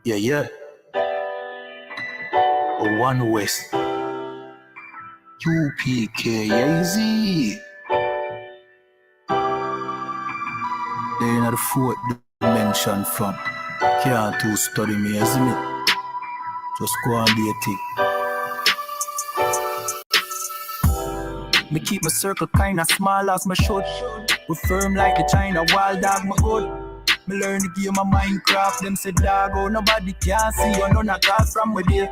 Yeah, yeah. One West. UPKAZ. They in the fourth dimension from. Can't too study me, isn't it? Just go and be a thing. Me keep my circle kinda small as my should. We firm like the China wild dog, my good. Me learn the game of Minecraft, them say dog, oh nobody can see you, none at all from with you.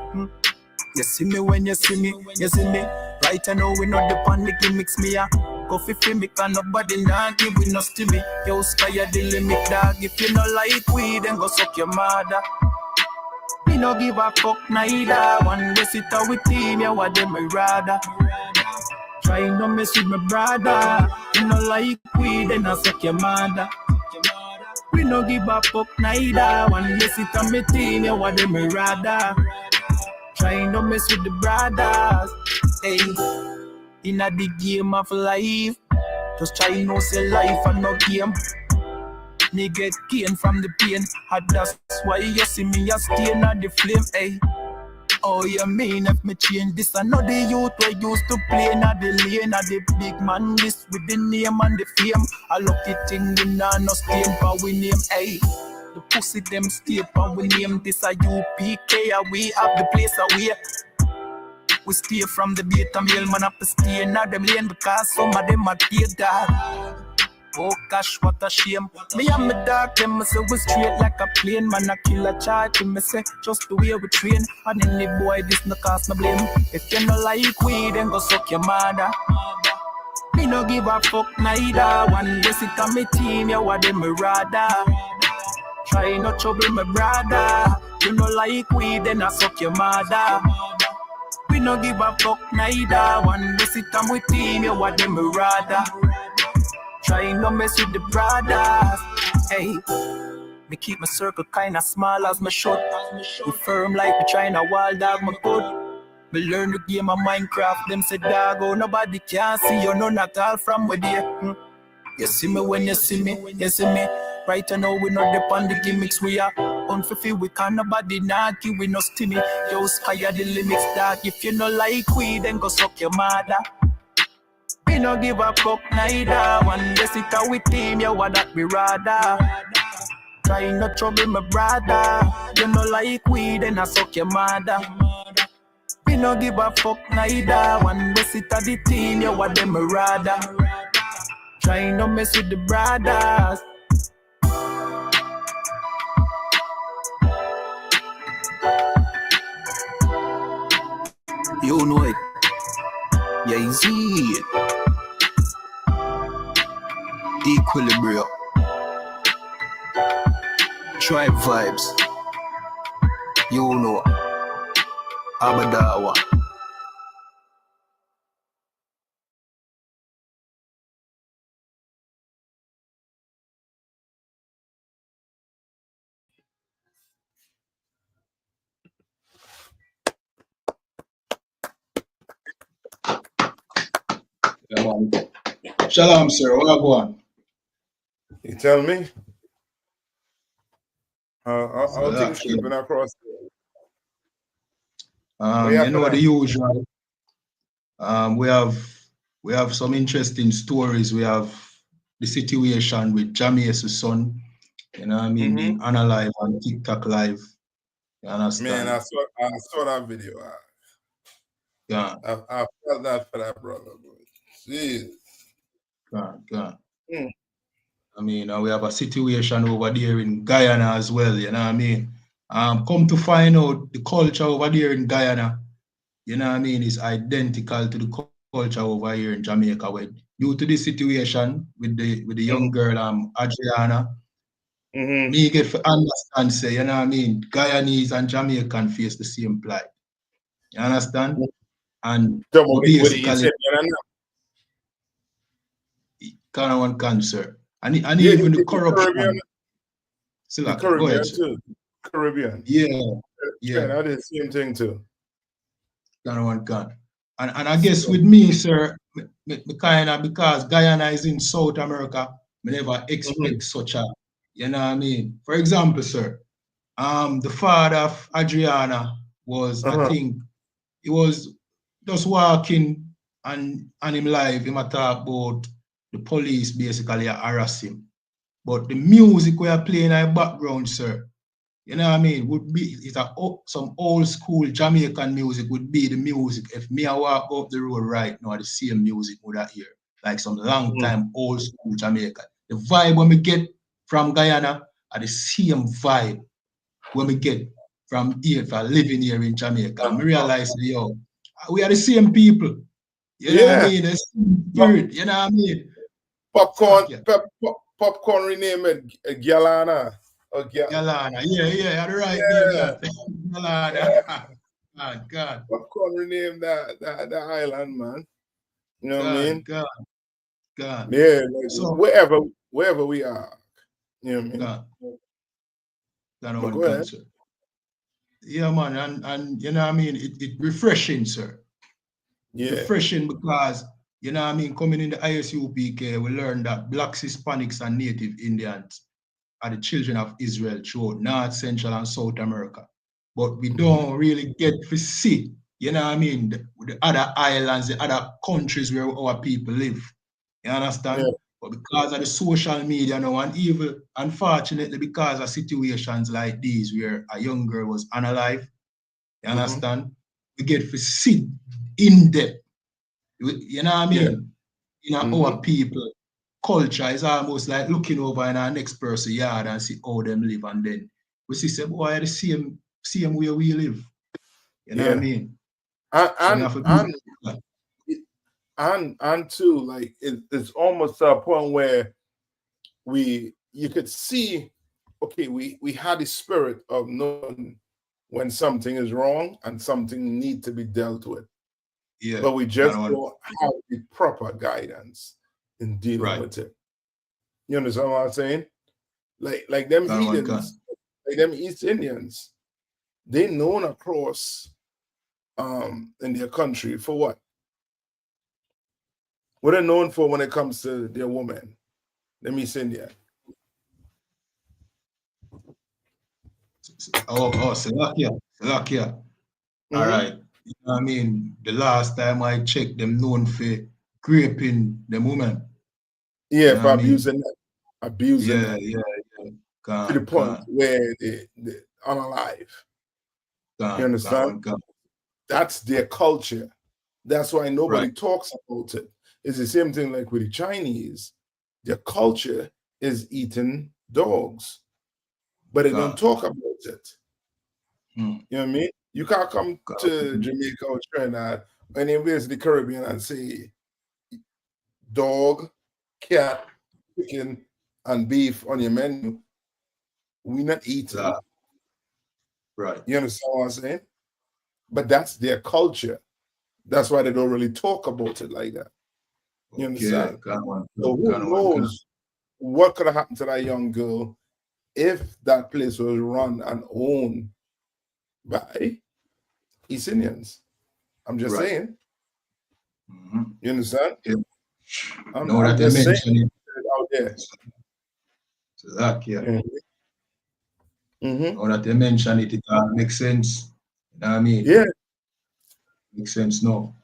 You see me when you see me, you see me. Right I know we not the pan the gimmicks me ya. Coffee for me can nobody not give we no stimmy. Yo sky the limit dog, if you no like weed then go suck your mother. Me no give a fuck neither. One day sit out with team, yeah what them me rather. Try no mess with my brother. You no like weed then I suck your mother. We no give a fuck neither. One day sit on me team, yeah what them me rather. Try no mess with the brothers. Hey, in a the game of life, just try no say life and no game. Me get gain from the pain, and that's why you see me a stain at the flame. Hey, oh you mean if me change this? I know the youth we used to play at the lane, at the big man list with the name and the fame. I lucky thing we nah no stain for we name. Hey, the pussy them stay for we name. This a UPK, we have the place away. We stay from the beta mail, man up to stay in them lane because some of them are dead dog. Oh gosh, what a shame. Me and my dog, them say we straight like a plane. Man a kill a charge, me say just the way we train. And any boy, this no cause no blame. If you no like weed, then go suck your mother. Me no give a fuck neither. One day sit on me team, yeah what them me rather. Try not trouble my brother. You no like weed, then I suck your mother. We no give a fuck neither. One day sit on with team, you what them rather. Try no mess with the brothers. Hey, me keep my circle kinda small as my should. We firm like the China wild dog, my good. Me learn the game of Minecraft, them say dog, oh nobody can see you, none at all from with you. You see me when you see me, you see me. Right now we not depend the gimmicks, we are unfulfilled, we can't nobody knock you, we no stimmy. Yo, sky the limits, dog. If you no like weed, then go suck your mother. We no give a fuck neither. One day sit out with him, yeah, what that we rather. Try not trouble my brother. You no like weed, then I suck your mother. We no give a fuck neither. One day sit at the team, yeah, what them rather. Try not mess with the brothers. You know it. Yeah, you see it. Equilibrium. Tribe vibes. You know. Abadawa. Shalom, sir. What go on? You tell me? I'll take sleeping across there. You know the usual. We have some interesting stories. We have the situation with Jamaica's son. You know what I mean? Being Unalive on TikTok live. You understand? Man, I saw that video. Yeah. I felt that for that brother. Jeez. God. I mean, we have a situation over there in Guyana as well, you know what I mean? Come to find out the culture over there in Guyana, you know what I mean, is identical to the culture over here in Jamaica. Where, due to this situation with the young girl, Adriana, me get to understand, say, you know what I mean, Guyanese and Jamaican face the same plight. You understand? And basically, kind of one cancer. And even the corruption. The Caribbean too. Caribbean. Yeah. I did the same thing too. Kind of one can. And I guess with me, sir, kind of because Guyana is in South America, I never expect such a, you know what I mean? For example, sir, The father of Adriana was, I think, he was just walking and him live, him a talk about the police basically harass him. But the music we are playing in the background, sir, you know what I mean, would be some old school Jamaican music would be the music. If me I walk up the road right now, the same music would I hear. Like some long time old school Jamaican. The vibe when we get from Guyana are the same vibe when we get from here for living here in Jamaica. And we realize, yo, we are the same people. You know what I mean? The same spirit, you know what I mean? Popcorn renamed Galana. Galana, yeah, the right name that. Galana. Oh, God. Popcorn renamed that island, man. You know what I mean? God. Yeah, like so, wherever we are. You know what I mean? Go ahead. Sir. Yeah, man, and you know what I mean, it refreshing, sir. Yeah. Refreshing because, you know what I mean, coming in the ISUPK, we learned that Blacks, Hispanics, and Native Indians are the children of Israel throughout North, Central, and South America. But we don't really get to see, you know what I mean, the other islands, the other countries where our people live. You understand? Yeah. But because of the social media now, and even, unfortunately, because of situations like these where a young girl was unalive, you understand? We get to see in depth. You know what I mean? Yeah. You know, our people, culture is almost like looking over in our next person's yard and see how them live, and then we see, say, boy, the same way we live. You know what I mean? And too, like it's almost to a point where you could see, okay, we had the spirit of knowing when something is wrong and something needs to be dealt with. Yeah. But we just don't have the proper guidance in dealing with it. You understand what I'm saying? Like them heathens, like them East Indians, they known across in their country for what? What are known for when it comes to their women? Them East Indian. Salakia. All right. You know what I mean? The last time I checked, them known for raping the woman. Yeah, you know for abusing them. Abusing them. Yeah. To the point where they're unalive. You understand? That's their culture. That's why nobody talks about it. It's the same thing like with the Chinese. Their culture is eating dogs, but they don't talk about it. You know what I mean? You can't come to Jamaica or Trinidad or anywhere in the Caribbean and say dog, cat, chicken, and beef on your menu. We're not eating. Right. You understand what I'm saying? But that's their culture. That's why they don't really talk about it like that. You understand? So who knows what could have happened to that young girl if that place was run and owned by East Indians? I'm just saying. You understand? Yeah. I'm just saying it out there. Now that they mention it, it makes sense. You know what I mean? Yeah. Makes sense now.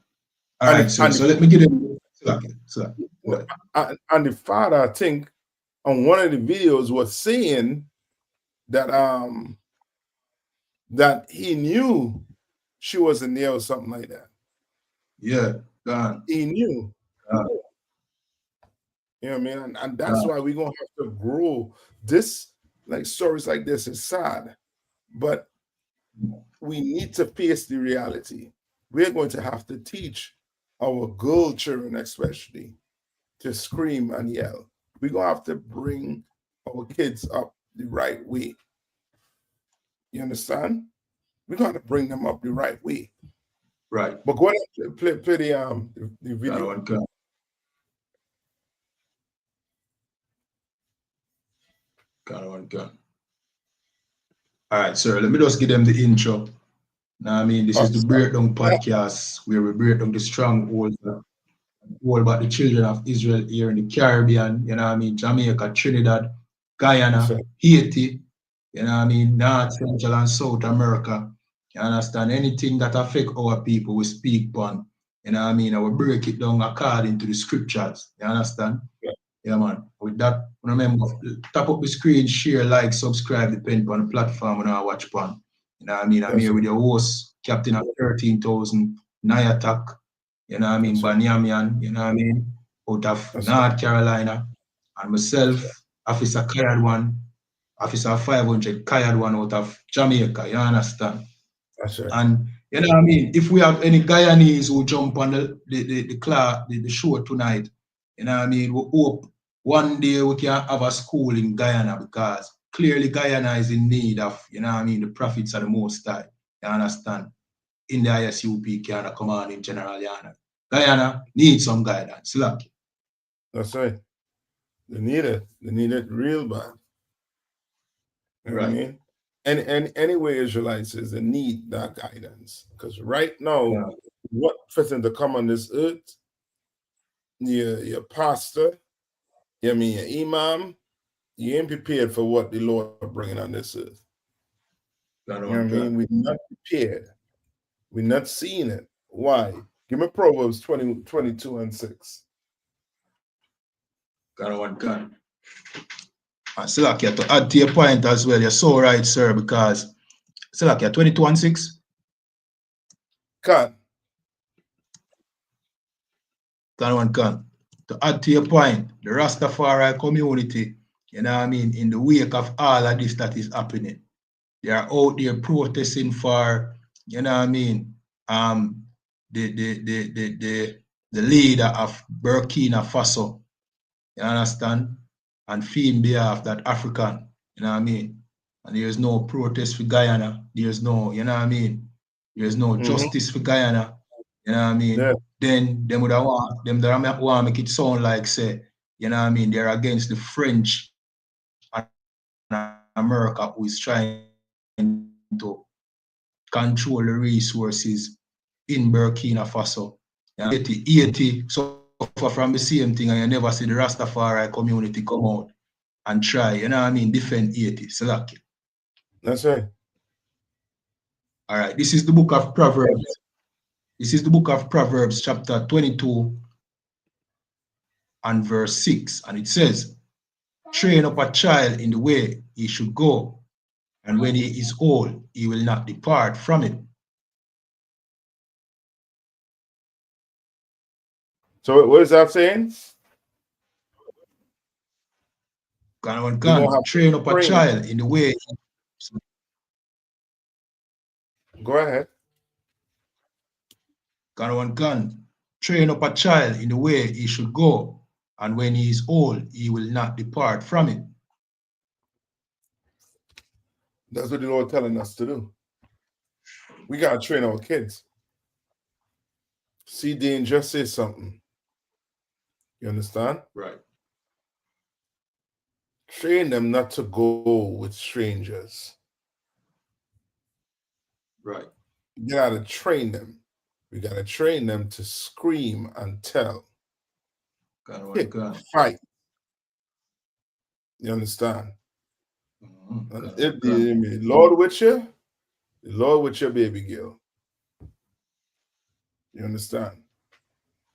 All right, so let me get it. And the father, I think, on one of the videos was saying that that he knew she wasn't there or something like that. Yeah, God. He knew. You know what I mean? And that's why we're gonna have to grow. This, like stories like this, is sad, but we need to face the reality. We're going to have to teach our girl children, especially, to scream and yell. We're gonna have to bring our kids up the right way. You understand? We're gonna bring them up the right way. Right. But go ahead, play the video. All right, sir. Let me just give them the intro. Now, I mean, this is the Breakdown podcast where we break down the strongholds all about the children of Israel here in the Caribbean, you know what I mean, Jamaica, Trinidad, Guyana, Haiti, You know what I mean? North, Central, and South America. You understand? Anything that affect our people, we speak on. You know what I mean? And we break it down according to the scriptures. You understand? Yeah, man. With that, remember, tap up the screen, share, like, subscribe, depend on the platform and I watch on. You know what I mean? I'm here with your host, Captain of 13,000, Nayatak. You know what I mean? Banyamian, you know what I mean? Out of North Carolina. And myself, Officer Kayad One, Officer 500, Kayad One out of Jamaica. You understand? That's right. And you know what I mean? If we have any Guyanese who jump on the show tonight, you know what I mean? We hope one day we can have a school in Guyana because clearly Guyana is in need of, you know what I mean, the prophets are the most high. You understand? In the ISUP can come on in General Yana. Guyana needs some guidance. Look. That's right. They need it. They need it real bad. You know what I mean? And anyway, Israelites is they need that guidance. Because right now, what fitting to come on this earth, your pastor, you mean your imam, you ain't prepared for what the Lord bringing on this earth. You know what I mean? We're not prepared. We're not seeing it. Why? Give me Proverbs 22 and 6. Gun. Salakia, to add to your point as well, you're so right, sir, because Salakia, 22 and 6. Can. To add to your point, the Rastafari community, you know what I mean, in the wake of all of this that is happening, they are out there protesting for, you know what I mean, the leader of Burkina Faso, you understand, and feeling behalf that African, you know what I mean, and there's no protest for Guyana, there's no, you know what I mean, there's no justice for Guyana, you know what I mean. Yeah. Then them would want them that want make it sound like say, you know what I mean, they're against the French and America who is trying to control the resources in Burkina Faso. 80 suffer from the same thing, and you never see the Rastafari community come out and try, you know what I mean, defend 80. So that's right. All right, this is the book of Proverbs. This is the book of Proverbs, chapter 22 and verse 6. And it says, train up a child in the way he should go, and when he is old, he will not depart from it. So what is that saying? Train up a child in the way. Go ahead. Train up a child in the way he should go, and when he is old, he will not depart from it. That's what the Lord telling us to do. We gotta train our kids. See, Dean just say something. You understand? Right. Train them not to go with strangers. Right. You gotta train them. We gotta train them to scream and tell. Fight. You understand? If the Lord with you, the Lord with your baby girl. You understand?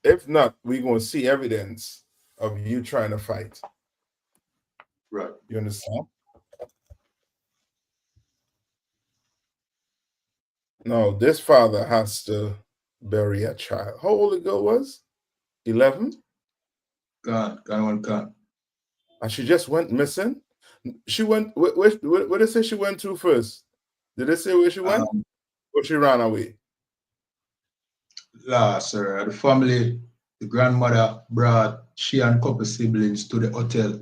If not, we're gonna see evidence of you trying to fight. Right. You understand? No, this father has to bury a child. How old the girl was? 11? God. And she just went missing? She went, where they say she went to first? Did they say where she went? Or she ran away? Sir. The family, the grandmother brought she and couple siblings to the hotel.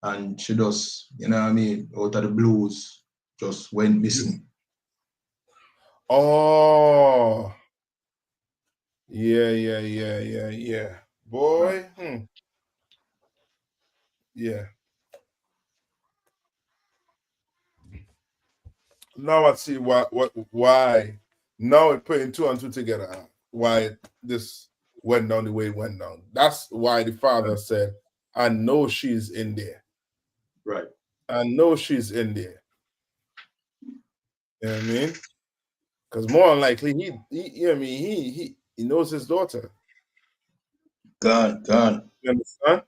And she just, you know what I mean, out of the blues, just went missing. Oh. Yeah. Boy. Yeah. Now I see why. Now we're putting 2 and 2 together. Why this went down the way it went down. That's why the father said, I know she's in there. Right. I know she's in there. You know what I mean? Because more than likely, you know what I mean, he knows his daughter. Gone. You understand?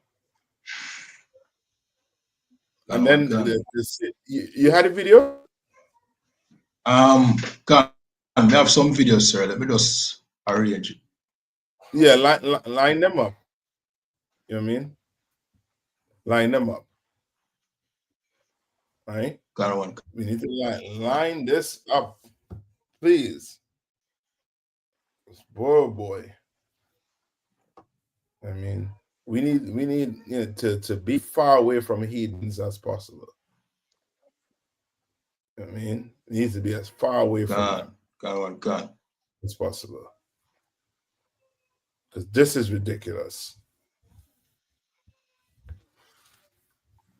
And then you had a video? Gone. We have some videos, sir. Let me just arrange it. Yeah, line them up. You know what I mean? Line them up. Right? Got one. We need to line this up, please. Boy. I mean, we need to be far away from heathens as possible. I mean, it needs to be as far away from them. Gone. As possible. Because this is ridiculous.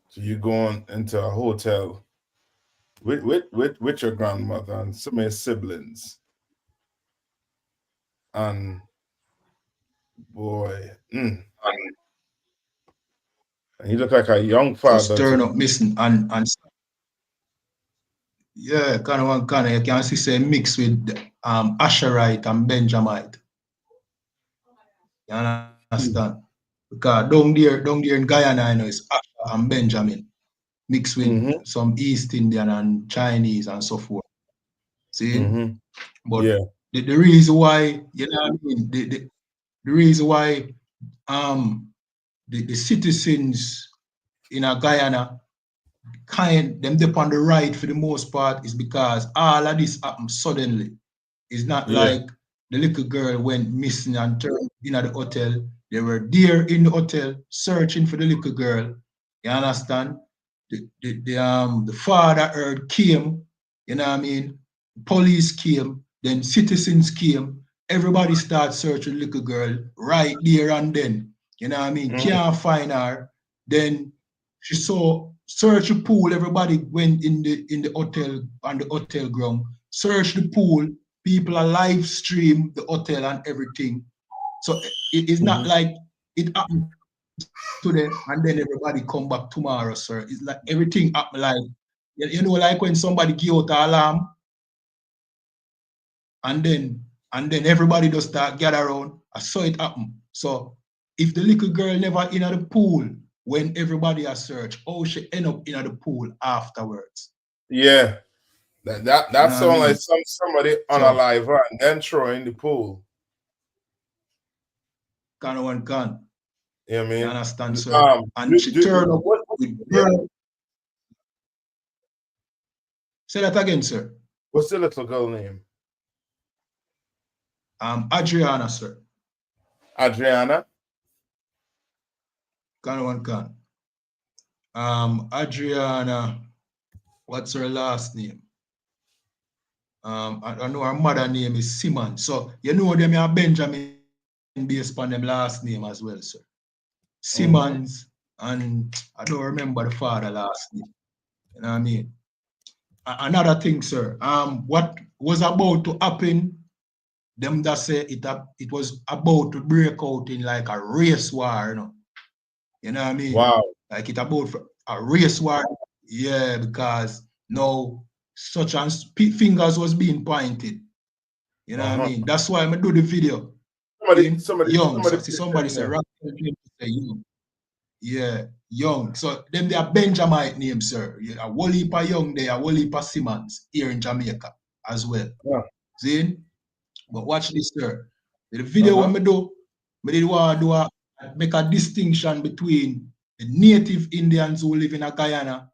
So you're going into a hotel with your grandmother and some of your siblings. And boy, and you look like a young father. Just turn up missing and yeah, kind of you can see say mix with Asherite and Benjamite. You understand? Because down there in Guyana, I know it's Asher and Benjamin mixed with some East Indian and Chinese and so forth. See? But yeah. The reason why, you know what I mean, the reason why the citizens in Guyana them dip on the right for the most part is because all of this happened suddenly. It's not like the little girl went missing and turned in at the hotel. They were there in the hotel searching for the little girl. You understand? The father heard came, you know what I mean? Police came, then citizens came. Everybody started searching the little girl right there and then. You know what I mean? Can't find her. Then she saw search the pool. Everybody went in the hotel on the hotel ground. Search the pool. People are live stream the hotel and everything. So it's not like it happened today and then everybody come back tomorrow, sir. It's like everything happen like you know, like when somebody give out an alarm and then everybody just start gather around. I saw it happen. So if the little girl never in the pool when everybody has searched, how she end up in the pool afterwards? Yeah. That sounds like somebody unalive and then throw in the pool. Kind of one can. Yeah, I mean, you understand, sir? And she turned up with girl. Say that again, sir. What's the little girl name? Adriana, sir. Adriana? Kind of one can. Adriana, what's her last name? I know her mother name is Simon. So you know them are Benjamin based on them last name as well, sir. Simmons, and I don't remember the father last name. You know what I mean? Another thing, sir. What was about to happen? Them that say it was about to break out in like a race war, you know. You know what I mean? Wow. Like it about a race war. Yeah, because now such and fingers was being pointed. You know what I mean? That's why I do the video. Somebody say young. Yeah, young. So them they are Benjamite names, sir. Yeah, a whole heap of young there, a whole heap of Simmons here in Jamaica as well. Yeah. See? But watch this, sir. The video when I did want to make a distinction between the native Indians who live in Guyana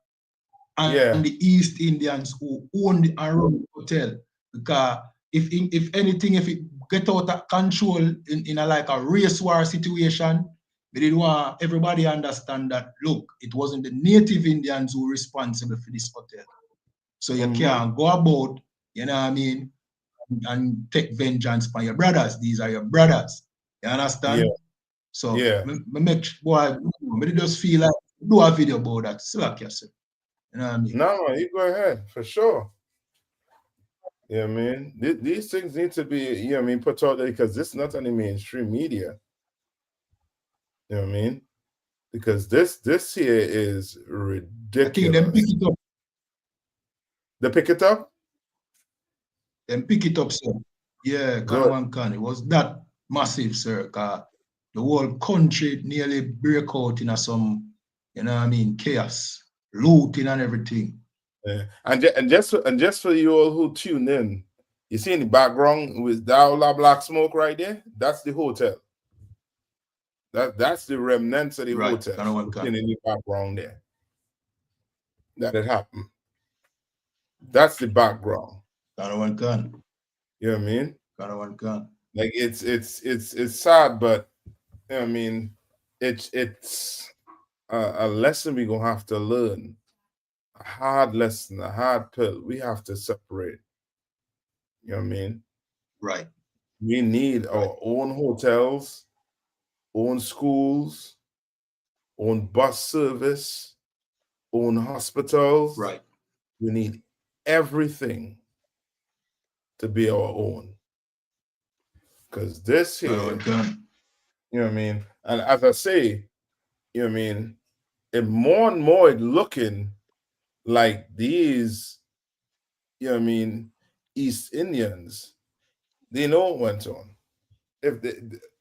and the East Indians who own and run the hotel. Because if anything, if it get out of control in a like a race war situation, we did want everybody understand that, look, it wasn't the native Indians who were responsible for this hotel. So you can't go about, you know what I mean, and take vengeance by your brothers. These are your brothers. You understand? Yeah. So me just feel like do a video about that. Slack yourself. You know what I mean? No, you go ahead for sure. Yeah, man. These things need to be, you know what I mean, put out there because this is not any mainstream media. You know what I mean? Because this here is ridiculous. I think them pick it up. They pick it up? Then pick it up, sir. Yeah, Kanawankan. It was that massive, sir. The whole country nearly break out in some, you know what I mean, chaos, looting and everything. Yeah. And just for you all who tune in, you see in the background with that black smoke right there? That's the hotel. That's the remnants of the hotel in the background there. That it happened. That's the background. Kanawankan. You know what I mean? Kanawankan. Like it's sad, but you know what I mean, it's a lesson we're gonna have to learn. A hard lesson, a hard pill. We have to separate. You know what I mean? Right. We need our own hotels, own schools, own bus service, own hospitals. Right. We need everything to be our own. Because this here, you know what I mean? And as I say, you know what I mean, and more it's looking like these, you know what I mean, East Indians, they know what went on. If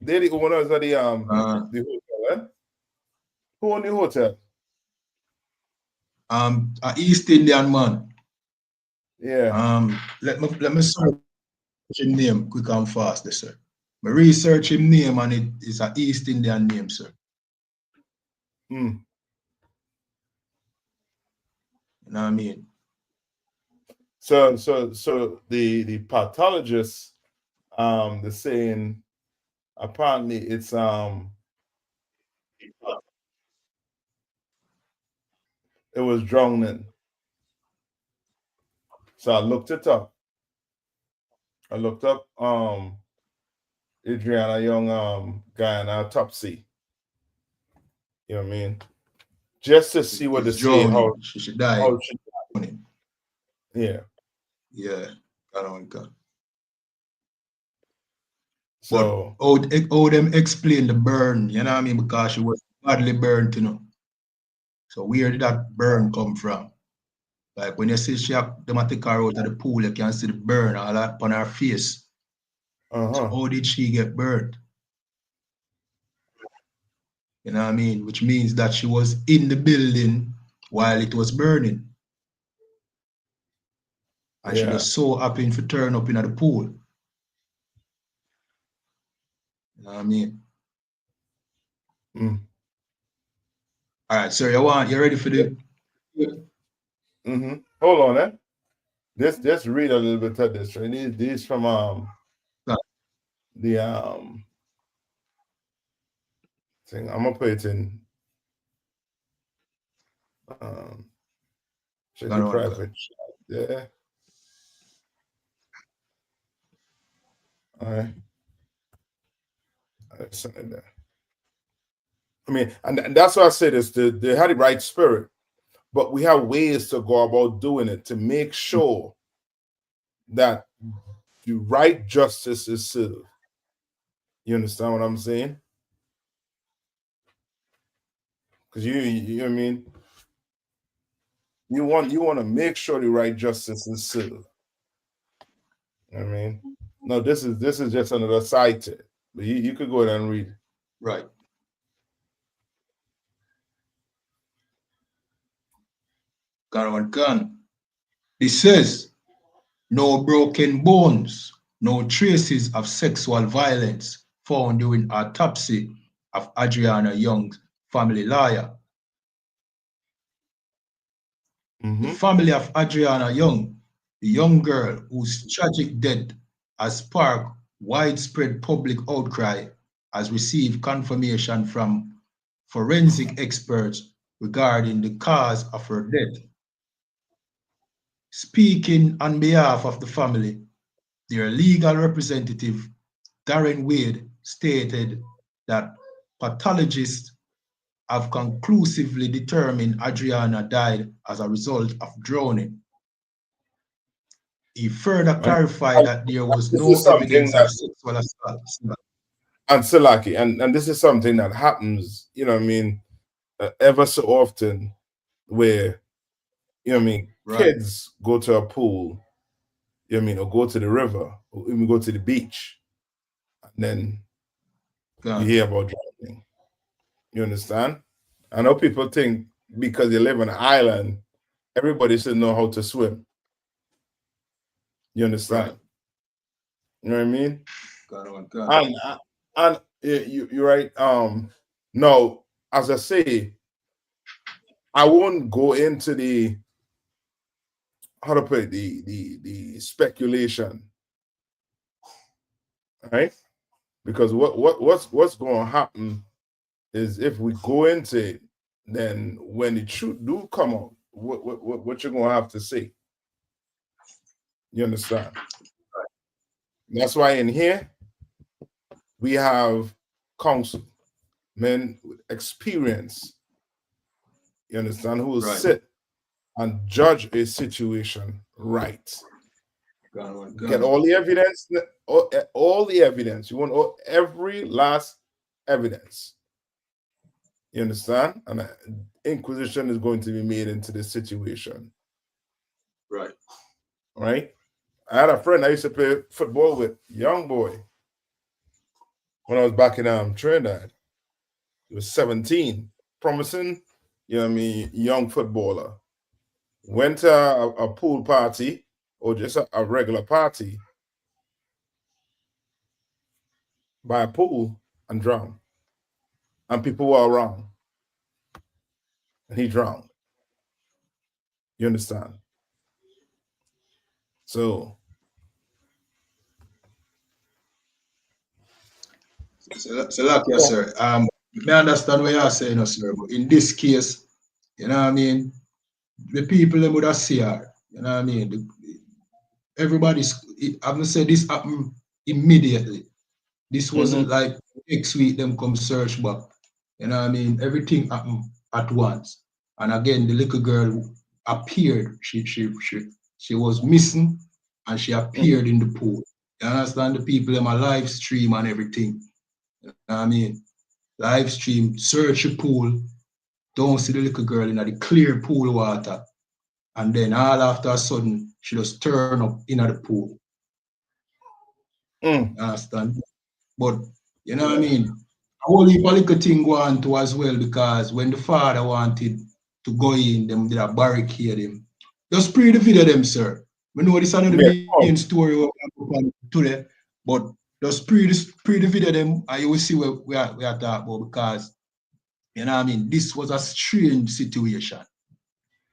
they're the owners of the hotel, eh? Who own the hotel? An East Indian man. Yeah. Let me search him name quick and fast, sir. I research him name and it is an East Indian name, sir. Mm. You know what I mean? So the pathologist, they're saying apparently it's it was drowning. So I looked it up. I looked up Adriana Young guy in autopsy. You know what I mean? Just to see what to see how she should die. How she died. Yeah. Yeah. I don't know. So how them explain the burn, you know what I mean? Because she was badly burned, you know. So where did that burn come from? Like when you see she have them take her out of the pool, you can see the burn all that on her face. So how did she get burned? You know what I mean? Which means that she was in the building while it was burning. And she just so happened to turn up in the pool. You know what I mean? Mm. All right, sir, you ready for the Hold on, eh? Just read a little bit of this. Right? These from the thing. I'm gonna put it in check the private chat. Yeah. All right. I mean, and that's why I said this. They had the right spirit, but we have ways to go about doing it to make sure that the right justice is served. You understand what I'm saying? Because you know what I mean? You want to make sure the right justice is served. You know what I mean? No, this is just another side to it. But you could go ahead and read it. Right. Gun. This says no broken bones, no traces of sexual violence found during autopsy of Adriana Young's family lawyer. The family of Adriana Young, the young girl whose tragic death has sparked widespread public outcry, has received confirmation from forensic experts regarding the cause of her death. Speaking on behalf of the family, their legal representative, Darren Wade, stated that pathologists have conclusively determined Adriana died as a result of drowning. He further clarified that there was no evidence of sexual assault. And Silaki, and this is something that happens, you know what I mean, ever so often, where, you know what I mean, kids go to a pool, You know what I mean, or go to the river, or even go to the beach, and then you hear about drowning. You understand? I know people think because you live on an island, everybody should know how to swim. You understand? Right. You know what I mean? And you're right. No, as I say, I won't go into the how to put it, the speculation, right? Because what's going to happen is if we go into it, then when the truth do come out, what you're gonna have to say. You understand? That's why in here we have counsel, men with experience. You understand? Who will sit and judge a situation right. Get all the evidence, all the evidence. You want every last evidence. You understand? And inquisition is going to be made into this situation. Right. Right? I had a friend I used to play football with, young boy, when I was back in Trinidad. He was 17, promising, you know what I mean, young footballer. Went to a pool party or just a regular party by a pool and drowned. And people were around. And he drowned. You understand? So like yes, sir. I understand what you're saying, sir, but in this case, you know what I mean, the people them would have see her. You know what I mean? Everybody's I'm gonna say this happened immediately. This wasn't like next week them come search back. You know what I mean? Everything happened at once. And again, the little girl appeared. She was missing and she appeared in the pool. You understand? The people them a live stream and everything. You know what I mean? Live stream, search the pool, don't see the little girl in the clear pool water. And then all after a sudden, she just turn up in the pool. You understand? But you know what I mean? A whole heap of little thing go on too as well, because when the father wanted to go in, them did a barricade him. Just pre the video them, sir. We know this is not the main story we're going today, but just pre the video them, and you will see where we are talking about, because you know what I mean, this was a strange situation.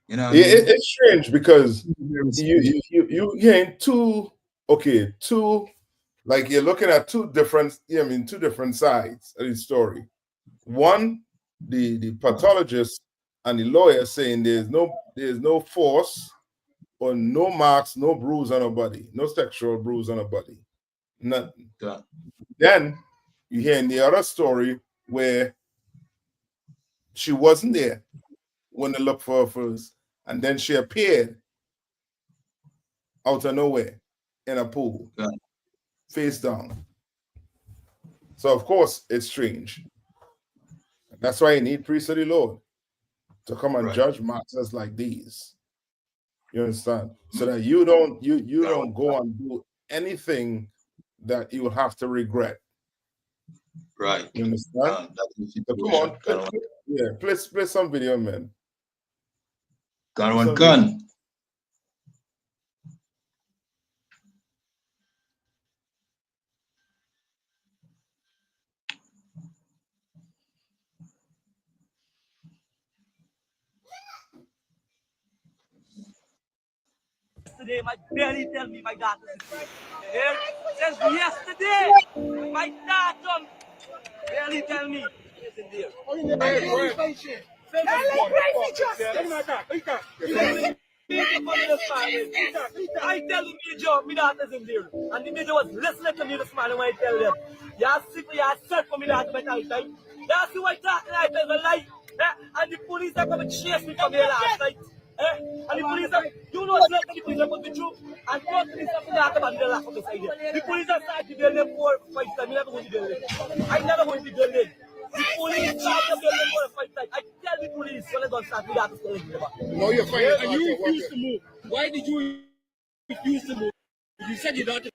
You know what I mean? It's strange because you gain two, like you're looking at two different, two different sides of the story. One, the pathologist and the lawyer saying there's no force or no marks, no bruise on her body, no sexual bruise on her body, nothing. Yeah. Then you hear in the other story where she wasn't there when they looked for her first, and then she appeared out of nowhere in a pool, face down. So of course it's strange. That's why you need priests of the Lord to come and judge matters like these. You understand? So that you don't go and do anything that you will have to regret. Right. You understand? So come on, play some video, man. Gun. Yesterday, my barely tell me my daughter is sick. Since yesterday, my daughter barely tell me she's in there. I tell the major, my daughter's in there. And the major was listening to me this morning when I tell them. You're sick, you're set for me daughter by time. You see what I talk like there's a lie. And the police are coming to chase me from here last night. And the police are, you know what's left of the police are put the truth. And go to this up talk about the lack of this idea. The police are starting to build them 4 or 5 times. I never going to build them. I never going to build them. The police start to build them 4 or 5 times. I tell the police when they don't start, we have to stay in. No, you're fine. And you refuse to move. Why did you refuse to move? You said your daughter.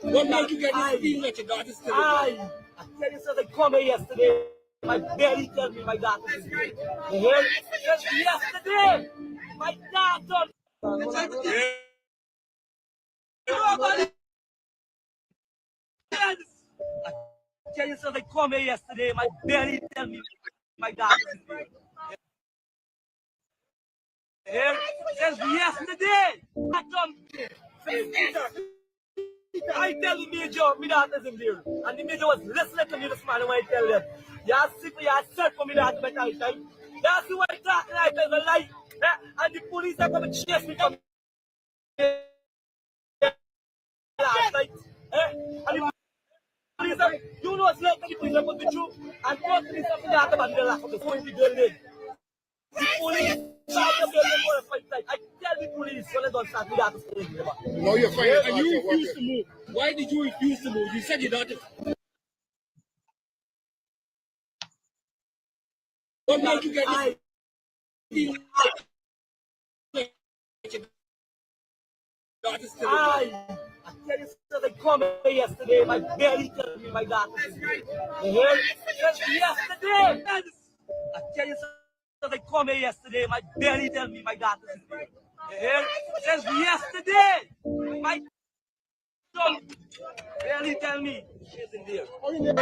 What made you get this feeling that your daughter's still alive? I tell you, since I come here yesterday, my belly tell me my daughter's still alive. You hear? Since yesterday, my daughter. Yeah. Nobody. I tell you, since I come here yesterday, my belly tell me my daughter's still alive. Yeah. Since yesterday, I come here. I tell the major, my daughter's in there. And the major was listening to me this morning when I tell them, you're sick, you're search for me daughter by time. That's why I'm talking like there's a lie. And the police are coming to chase me from last night. And the police are, you know it's like the police are put the truth. And first police are talking about the lack of the phone the girl did. The police start the building for a fight night. I tell the police when they don't start me daughter's staying there. No, you're fine. And you refused to move. Why did you refuse to move? You said your daughter. What made you get this feeling that your daughter's still alive? I tell you, since I come here yesterday, my belly tell me my daughter's still alive. You hear? Since yesterday. I tell you, since I come here yesterday, my belly tell me my daughter's still alive. You hear? Since yesterday, my son barely tell me she's in there. You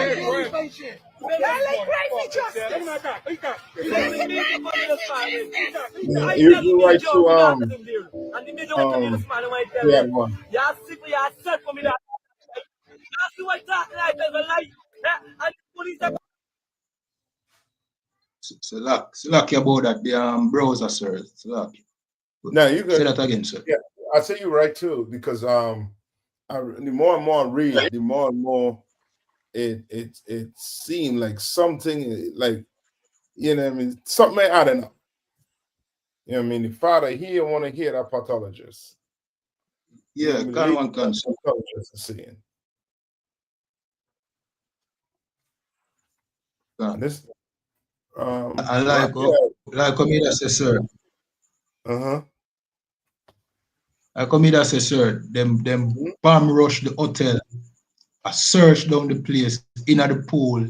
right to and the major went to me this morning when I tell yeah, them, you're sick, you're set for me that. That's who I talk like there's a lie. And the police are So lucky about that, the browser, sir. So lucky. now you can say that again, sir. Yeah, I say you're right too, because the more and more I read, the more and more it seemed like something like, you know what I mean, something I don't know. You know what I mean? The father here want to hear that pathologist. Yeah, you know what I mean? pathologist is saying. This I like me that say, sir. I come here say, sir, them bomb rush the hotel, I search down the place, in at the pool.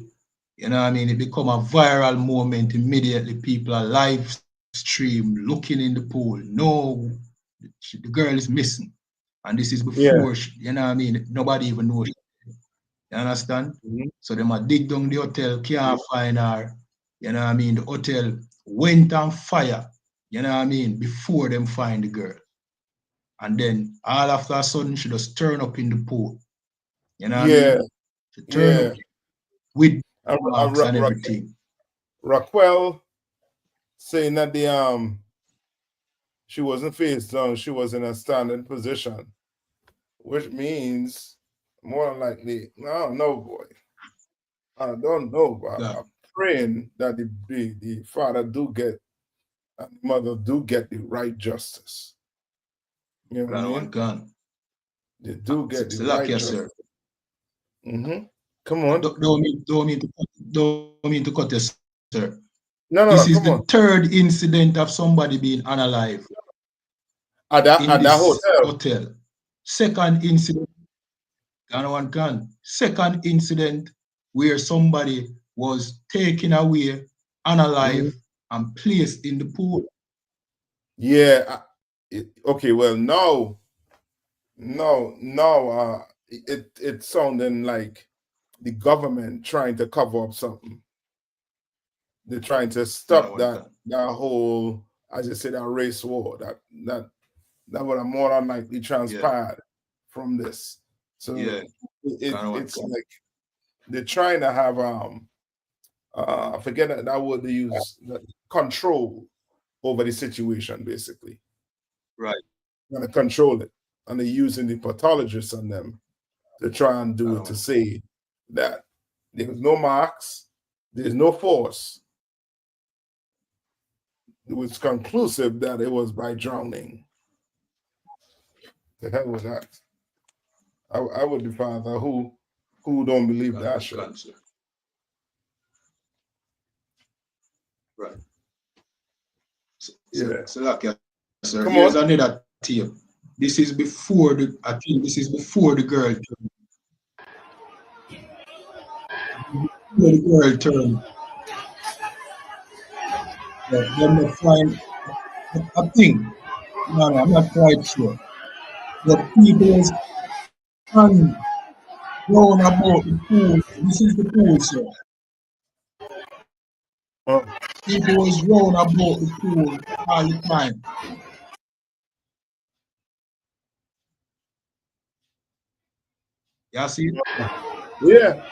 You know what I mean? It become a viral moment immediately. People are live stream looking in the pool. No, the girl is missing. And this is before, you know what I mean? Nobody even knows. You understand? So they might dig down the hotel, can't find her. You know what I mean? The hotel went on fire. You know what I mean? Before them find the girl. And then all after a sudden, she just turn up in the pool. You know what I mean? She turn up with marks and everything. Raquel saying that she wasn't face down, she was in a standing position, which means more than likely, no boy. I don't know, but I'm praying that the father do get and the mother do get the right justice. You know what I mean? They do get the right justice. Come on. Don't mean to cut this, sir. No, this is the third incident of somebody being unalive at that hotel. Second incident, second incident where somebody was taken away, unalive, and placed in the pool. Yeah. Okay. Well, no. It sounding like the government trying to cover up something. They're trying to stop that whole, as you say, that race war. That would have more than likely transpired from this. So it's like they're trying to have I forget that word they use, control over the situation, basically. Right. Going to control it. And they're using the pathologists on them to try and do it, to say that there was no marks, there's no force. It was conclusive that it was by drowning. The hell was that? I would define that who don't believe that shit. Right. So like, sir, Come here's on. another tape. This is before the. I think this is before the girl turn. Before the girl turn. Then they find. I think. No, no, I'm not quite sure. But people was stand round about the pool. This is the pool, sir. Oh. People was round about the pool all the time. You see? Yeah.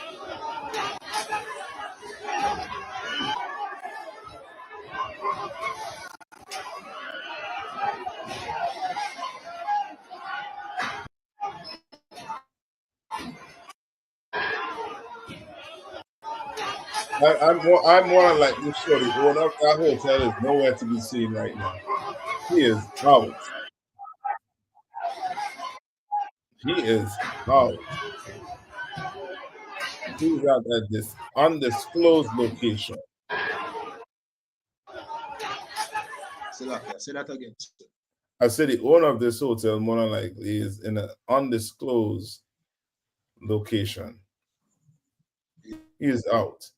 I'm more like this shorty. The owner of that hotel is nowhere to be seen right now. He is out. He is out. He's out at this undisclosed location. Say that again. I said the owner of this hotel more than likely is in an undisclosed location. He is out.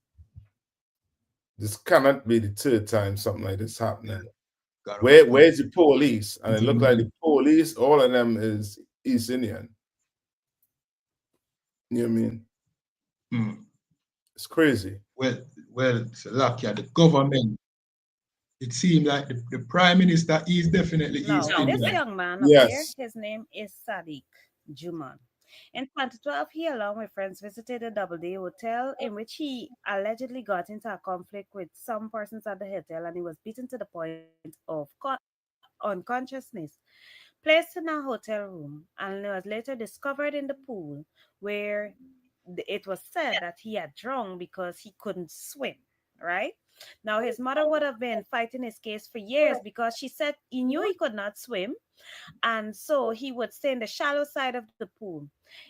This cannot be the third time something like this happening. Where's the police? And it looked like the police, all of them is East Indian. You know what I mean? It's crazy. Well, so lucky the government. It seemed like the prime minister is definitely East Indian. This young man up here, his name is Sadiq Juman. In 2012, he, along with friends, visited a Doubleday hotel in which he allegedly got into a conflict with some persons at the hotel, and he was beaten to the point of unconsciousness, placed in a hotel room, and was later discovered in the pool where it was said that he had drowned because he couldn't swim, right? Now, his mother would have been fighting his case for years because she said he knew he could not swim, and so he would stay in the shallow side of the pool.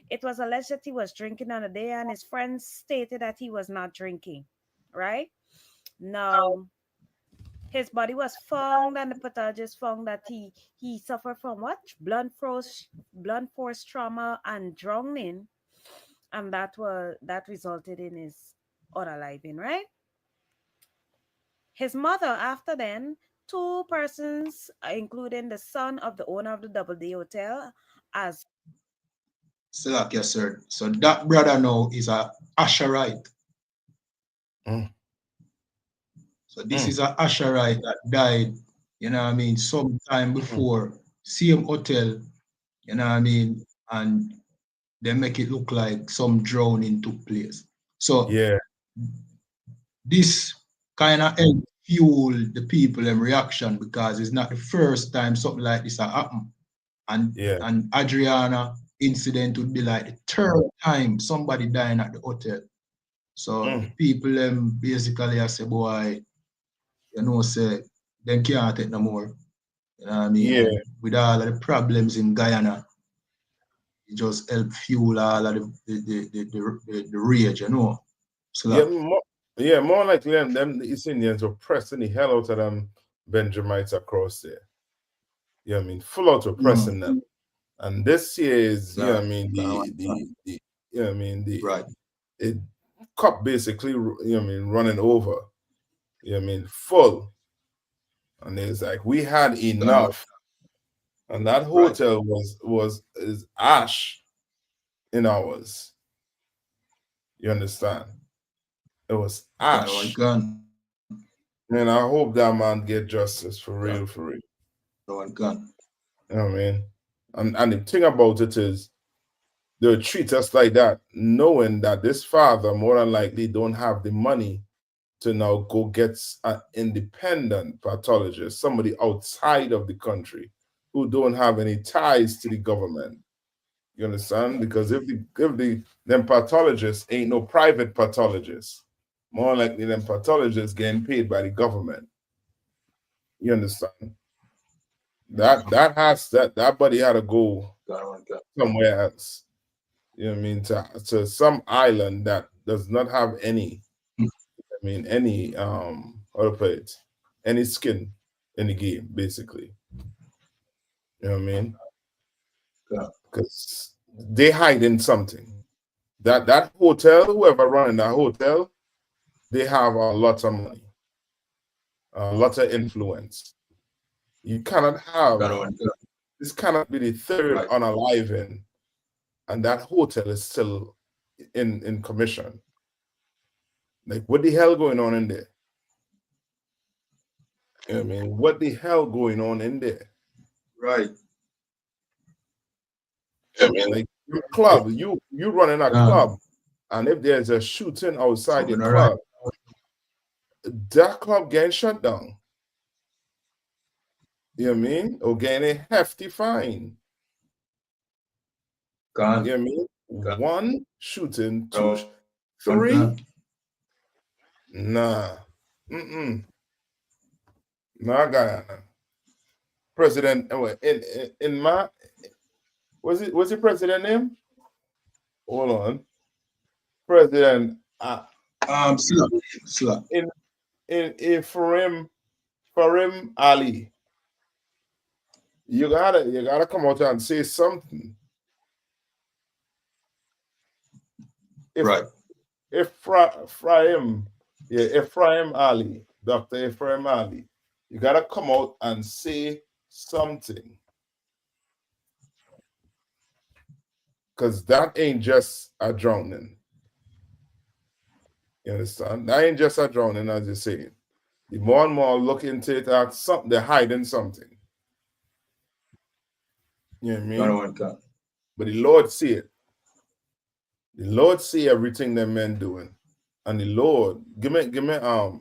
It was alleged that he was drinking on the day, and his friends stated that he was not drinking, right? Now, his body was found, and the pathologist found that he suffered from what? Blunt force trauma and drowning, and that resulted in his unaliving, right? His mother, after then, two persons, including the son of the owner of the Doubleday Hotel, as Yes, sir. So that brother now is a Asherite. So this is a Asherite that died, you know what I mean, sometime before, same hotel, you know what I mean, and they make it look like some drowning took place. So yeah, this kind of help fuel the people in reaction because it's not the first time something like this happened. And Adriana incident would be like the third time somebody dying at the hotel. So people basically I say, boy, you know, say them can't take no more. You know what I mean? Yeah. And with all of the problems in Guyana, it just help fuel all of the rage, you know. So more like them the East Indians were pressing the hell out of them Benjamites across there. You know what I mean? Full out of pressing them. And this year is, you know what I mean, the you know what I mean, the cup basically, you know what I mean, running over. You know what I mean? Full. And it's like we had enough. And that hotel is ash in ours. You understand? It was ash. And I hope that man get justice for real, for real. No gun. You know what I mean? And the thing about it is they'll treat us like that, knowing that this father more than likely don't have the money to now go get an independent pathologist, somebody outside of the country who don't have any ties to the government. You understand? Because if them pathologists ain't no private pathologists, more likely them pathologists getting paid by the government. You understand? That buddy had to go somewhere else. You know what I mean? To some island that does not have any, any how to put it, any skin in the game, basically. You know what I mean? Because they hiding something. That hotel, whoever running that hotel, they have a lot of money, a lot of influence. You cannot have this cannot be the third Unalive, and that hotel is still in commission. Like, what the hell going on in there? You know what I mean, what the hell going on in there? Right. I mean, like, your club, you running a club, and if there's a shooting outside the club, that club getting shut down. You know what I mean? Or getting a hefty fine. You know what I mean? One shooting, two, three. Nah. Nah, Guyana. President, in my, what's the president name? Hold on. President in Farim Ali. You gotta come out and say something. Ephraim Ali, Dr. Ephraim Ali, you gotta come out and say something. Because that ain't just a drowning. You understand? That ain't just a drowning, as you're saying. The more and more look into it, they're hiding something. You know what I mean? But the Lord see it. The Lord see everything that men doing. And the Lord, give me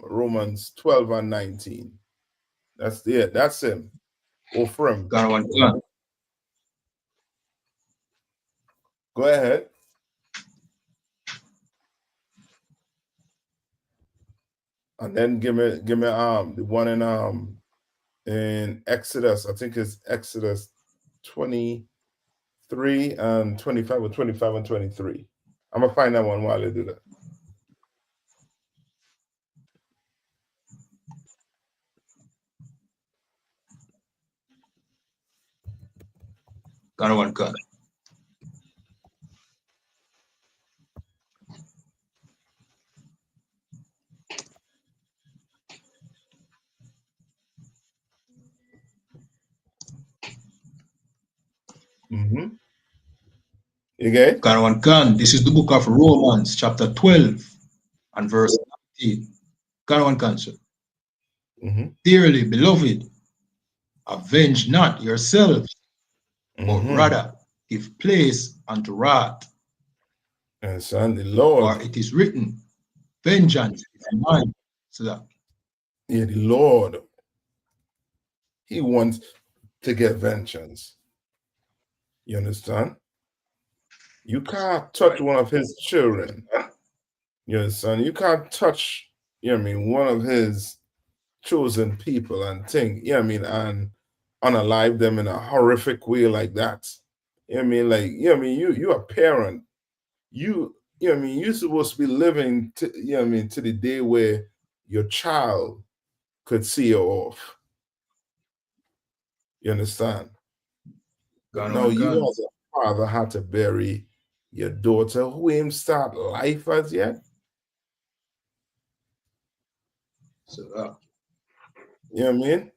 Romans 12 and 19. That's it. That's him. Ephraim. Go ahead. And then give me the one in Exodus. I think it's Exodus 23 and 25 or 25 and 23. I'm gonna find that one while I do that. Cut. Okay. This is the book of Romans, chapter 12 and verse 19. Sir. Dearly beloved, avenge not yourselves, but rather give place unto wrath. And son, the Lord. For it is written, vengeance is mine. So that. Yeah, the Lord, he wants to get vengeance. You understand? You can't touch one of his children. You understand? You can't touch, one of his chosen people and think, and unalive them in a horrific way like that. You're a parent. You're supposed to be living to, to the day where your child could see you off. You understand? No, you as a father had to bury your daughter who ain't start life as yet. So you know what I mean?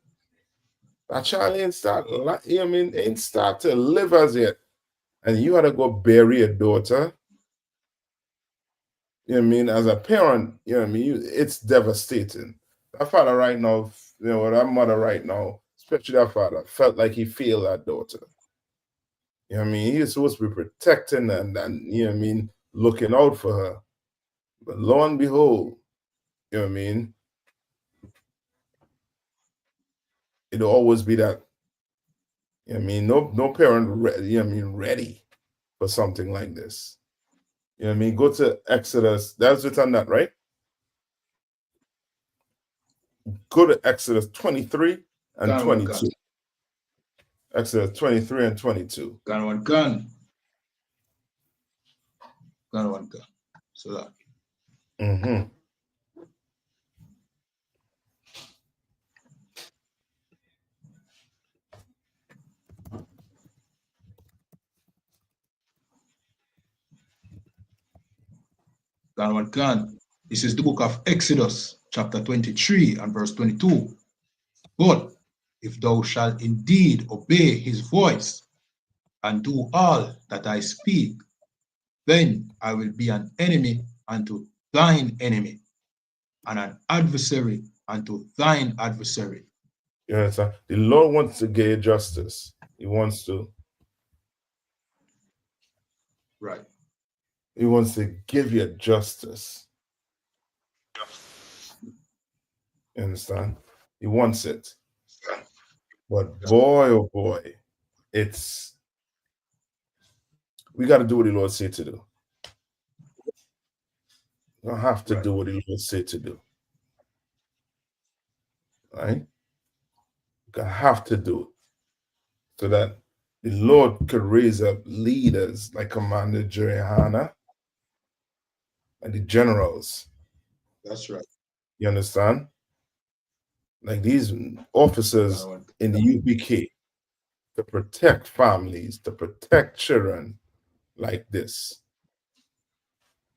That child ain't start ain't start to live as yet. And you had to go bury your daughter. You know what I mean? As a parent, it's devastating. That father right now, that mother right now, especially that father, felt like he failed that daughter. You know what I mean? He was supposed to be protecting and looking out for her. But lo and behold, you know what I mean? It'll always be that. You know what I mean? No parent ready for something like this. You know what I mean? Go to Exodus. That's written that, right? Go to Exodus 23 and 22. Exodus 23 and 22. Gun. So that. This is the book of Exodus, chapter 23 and verse 22. But if thou shalt indeed obey his voice and do all that I speak, then I will be an enemy unto thine enemy, and an adversary unto thine adversary. Yes, the Lord wants to give justice. He wants to. Right. He wants to give you justice. You understand? He wants it. But boy, oh boy, we got to do what the Lord said to do. We don't have to do what the Lord said to do. Right? We have to do it so that the Lord could raise up leaders like Commander Jerry Hanna and the generals. That's right. You understand? Like these officers in the UPK to protect families, to protect children like this.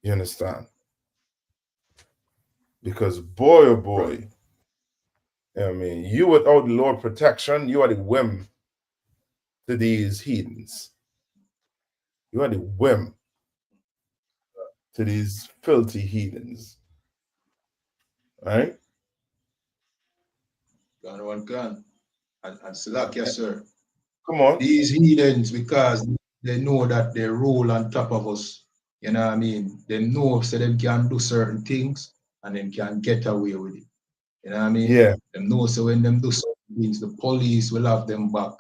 You understand? Because boy, oh boy, I mean, you without the Lord protection, you are the whim to these heathens. You are the whim to these filthy heathens. Right? Gun. And Salakia, sir. Come on. These heathens, because they know that they rule on top of us. You know what I mean? They know so they can do certain things and then can get away with it. You know what I mean? Yeah. They know so when them do certain things, the police will have them back.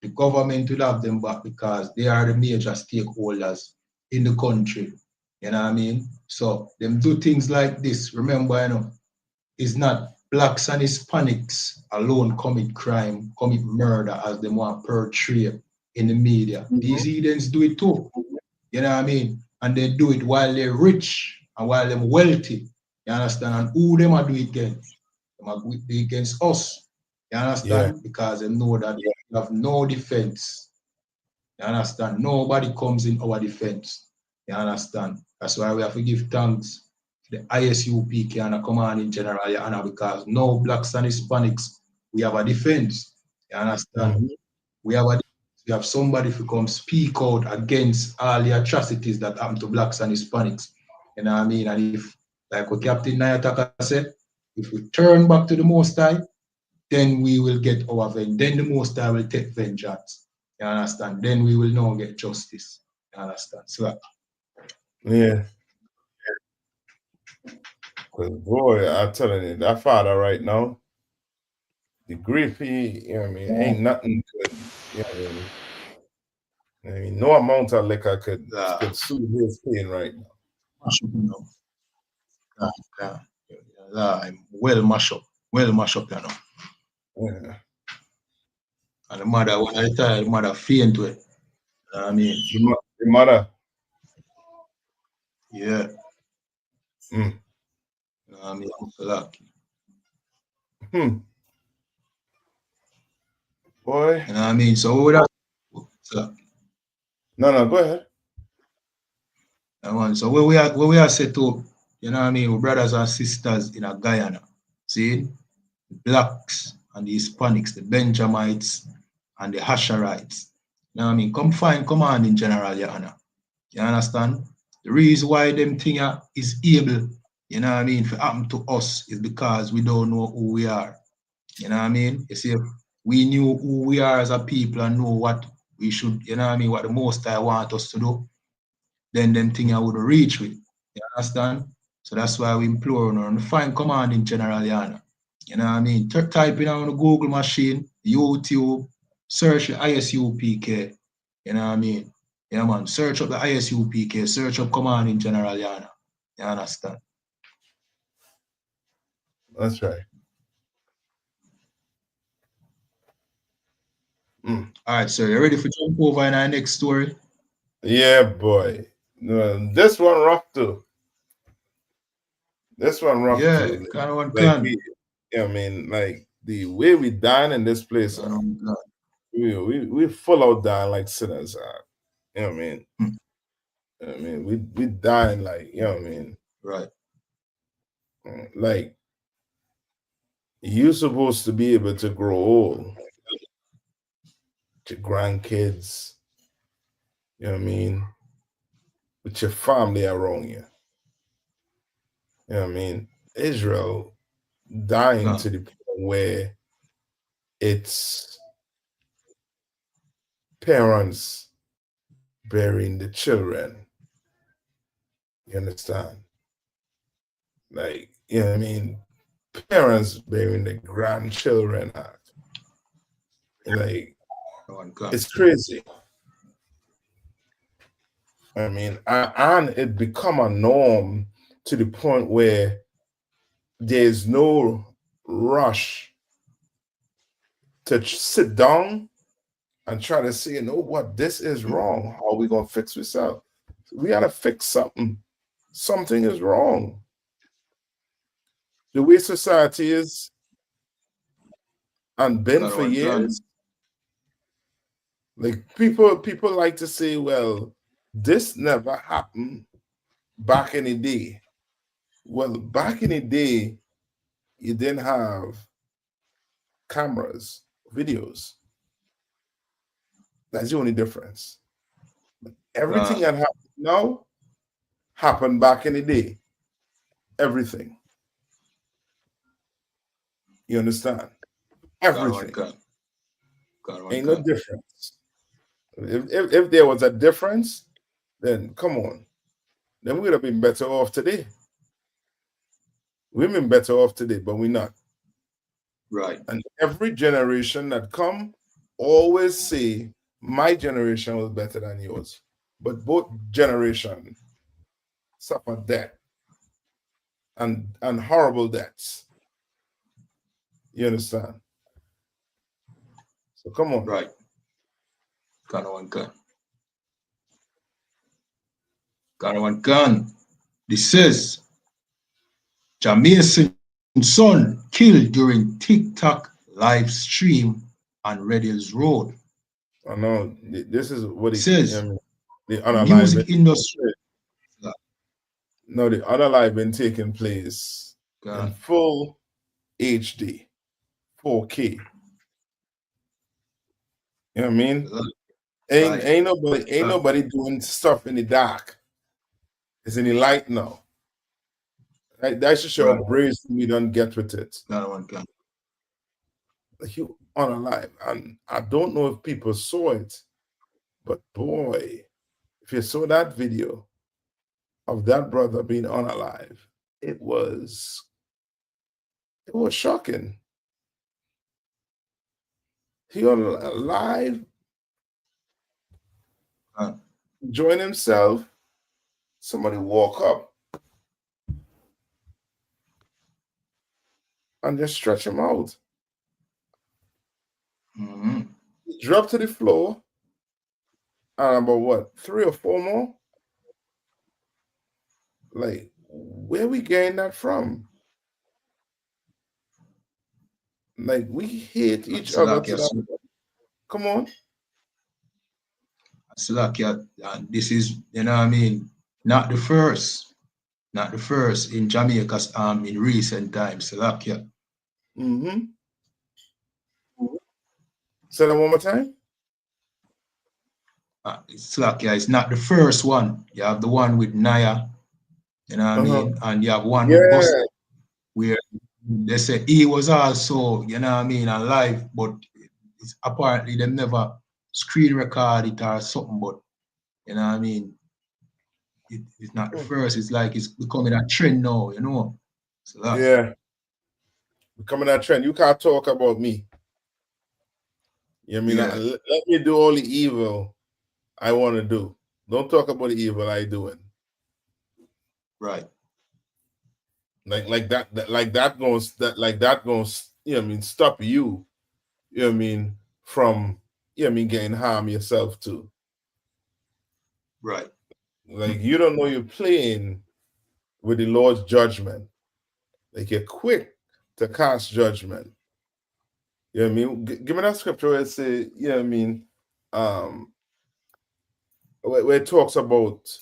The government will have them back because they are the major stakeholders in the country. You know what I mean? So them do things like this. Remember, you know, it's not blacks and Hispanics alone commit crime, commit murder as they want to portray in the media. Mm-hmm. These heathens do it too. You know what I mean? And they do it while they're rich and while they're wealthy. You understand? And who them are do it against? Them are do it against us. You understand? Yeah. Because they know that they have no defense. You understand? Nobody comes in our defense. You understand? That's why we have to give thanks to the ISUPK and the command in general, Your Honor, because no blacks and Hispanics, we have a defense. You understand? Mm-hmm. We have somebody who come speak out against all the atrocities that happen to blacks and Hispanics. You know what I mean? And if, like what Captain Nayataka said, if we turn back to the Most High, then we will get our vengeance. Then the Most High will take vengeance. You understand? Then we will now get justice. You understand? So, yeah. Because boy, I'm telling you, that father right now, the grief you know what I mean, ain't nothing good. You know what I mean? I mean, no amount of liquor could soothe his pain right now. I'm well mashed up, you know. Yeah. And the mother, when I tell the mother faint to it. I mean, the mother. Yeah. I mean, so that. Boy. You know what I mean? So what that? No, go ahead. So where we are set up, you know what I mean, with brothers and sisters in a Guyana. See? The blacks and the Hispanics, the Benjamites and the Hasharites. You know what I mean? Come find command in general, Your Honor. You understand? The reason why them thing is able, you know what I mean, to happen to us is because we don't know who we are. You know what I mean? You see, if we knew who we are as a people and know what we should, you know what I mean, what the Most High want us to do, then them thing I would reach with. You understand? So that's why we implore on find command in general, Your Honor. You know what I mean? Type in on the Google machine, YouTube, search the ISUPK. You know what I mean? Yeah, man. Search up the ISUPK, search up command in general, Yana. You understand? That's right. All right, sir. You ready for jump over in our next story? Yeah, boy. This one rough too. This one rough too. Yeah, kind of one like I mean, like the way we dine in this place, we full out dying like sinners. You know what I mean? I mean, we dying like, you know what I mean? Right. Like, you're supposed to be able to grow old, your grandkids, you know what I mean, with your family around you. You know what I mean? Israel dying to the point where it's parents burying the children. You understand? Like, you know what I mean? Parents burying the grandchildren out. Like, it's crazy. I mean, and it become a norm to the point where there's no rush to sit down and try to say, you know what, this is wrong. How are we gonna fix this out? We gotta fix something. Something is wrong. The way society is and been for years. Like people like to say, well, this never happened back in the day. Well, back in the day, you didn't have cameras, videos. That's the only difference. Everything that happened now happened back in the day. Everything. You understand? Everything. Ain't no difference. If there was a difference, then come on. Then we would have been better off today. We've been better off today, but we're not. Right. And every generation that come always say, my generation was better than yours. But both generations suffered death and horrible deaths. You understand? So come on. Right. Kanawan. This says Jamaican son killed during TikTok live stream on Redhills Road. I know this is what it says. The music industry. No, the Unalive been taking place in full HD, 4K. You know what I mean? Ain't nobody doing stuff in the dark. It's in the light now. That should show how brazen we don't get with it. Like, you Unalive, and I don't know if people saw it, but boy, if you saw that video of that brother being unalive, it was shocking. He alive, enjoying himself. Somebody walk up and just stretch him out. He dropped to the floor, and about what, 3 or 4 more? Like, where we getting that from? Like, we hate each other to that. Come on. And this is, you know what I mean, not the first in Jamaica in recent times. Salakia. Say that one more time. Salakia is not the first one. You have the one with Naya, you know what I mean, and you have one with Buster, where they say he was also, you know what I mean, alive, but it's apparently they never screen record it or something, but you know what I mean, it's not the first. It's like it's becoming a trend now, you know. So becoming a trend. You can't talk about me. You know what I mean? Let me do all the evil I want to do. Don't talk about the evil I doing. Right. Like that going, you know what I mean, stop you, you know what I mean, from, you know what I mean, getting harm yourself too. Right. Like, you don't know you're playing with the Lord's judgment. Like, you're quick to cast judgment. You know what I mean? Give me that scripture where it says, you know what I mean, where it talks about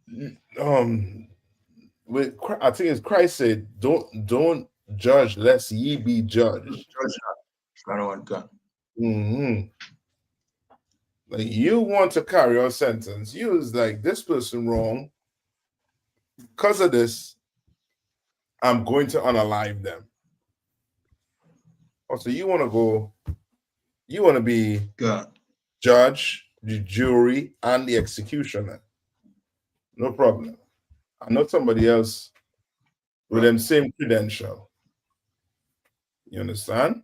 I think it's Christ said, don't judge lest ye be judged. Mm-hmm. Like you want to carry your sentence. You was like, this person wrong. Because of this, I'm going to unalive them. Also, you want to be judge, the jury, and the executioner. No problem. I know somebody else with them same credential. You understand?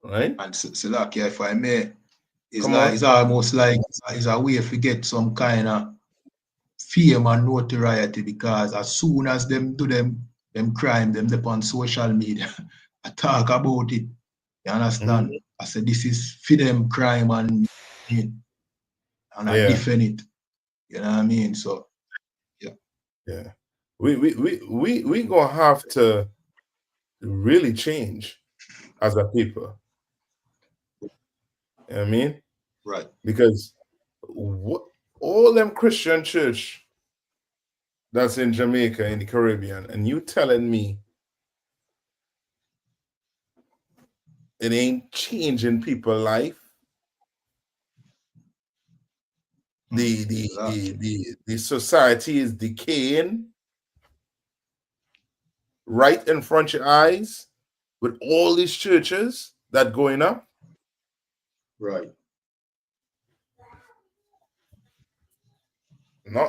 Right? And Silaki, if I may, it's almost like it's a way to get some kind of fame and notoriety, because as soon as them do them crime, them on social media, I talk about it. You understand? Mm-hmm. I said this is for them crime and I defend it. You know what I mean? So yeah. We gonna have to really change as a people. You know what I mean? Right. Because all them Christian church that's in Jamaica, in the Caribbean, and you telling me it ain't changing people's life. The society is decaying right in front of your eyes with all these churches that going up. Right.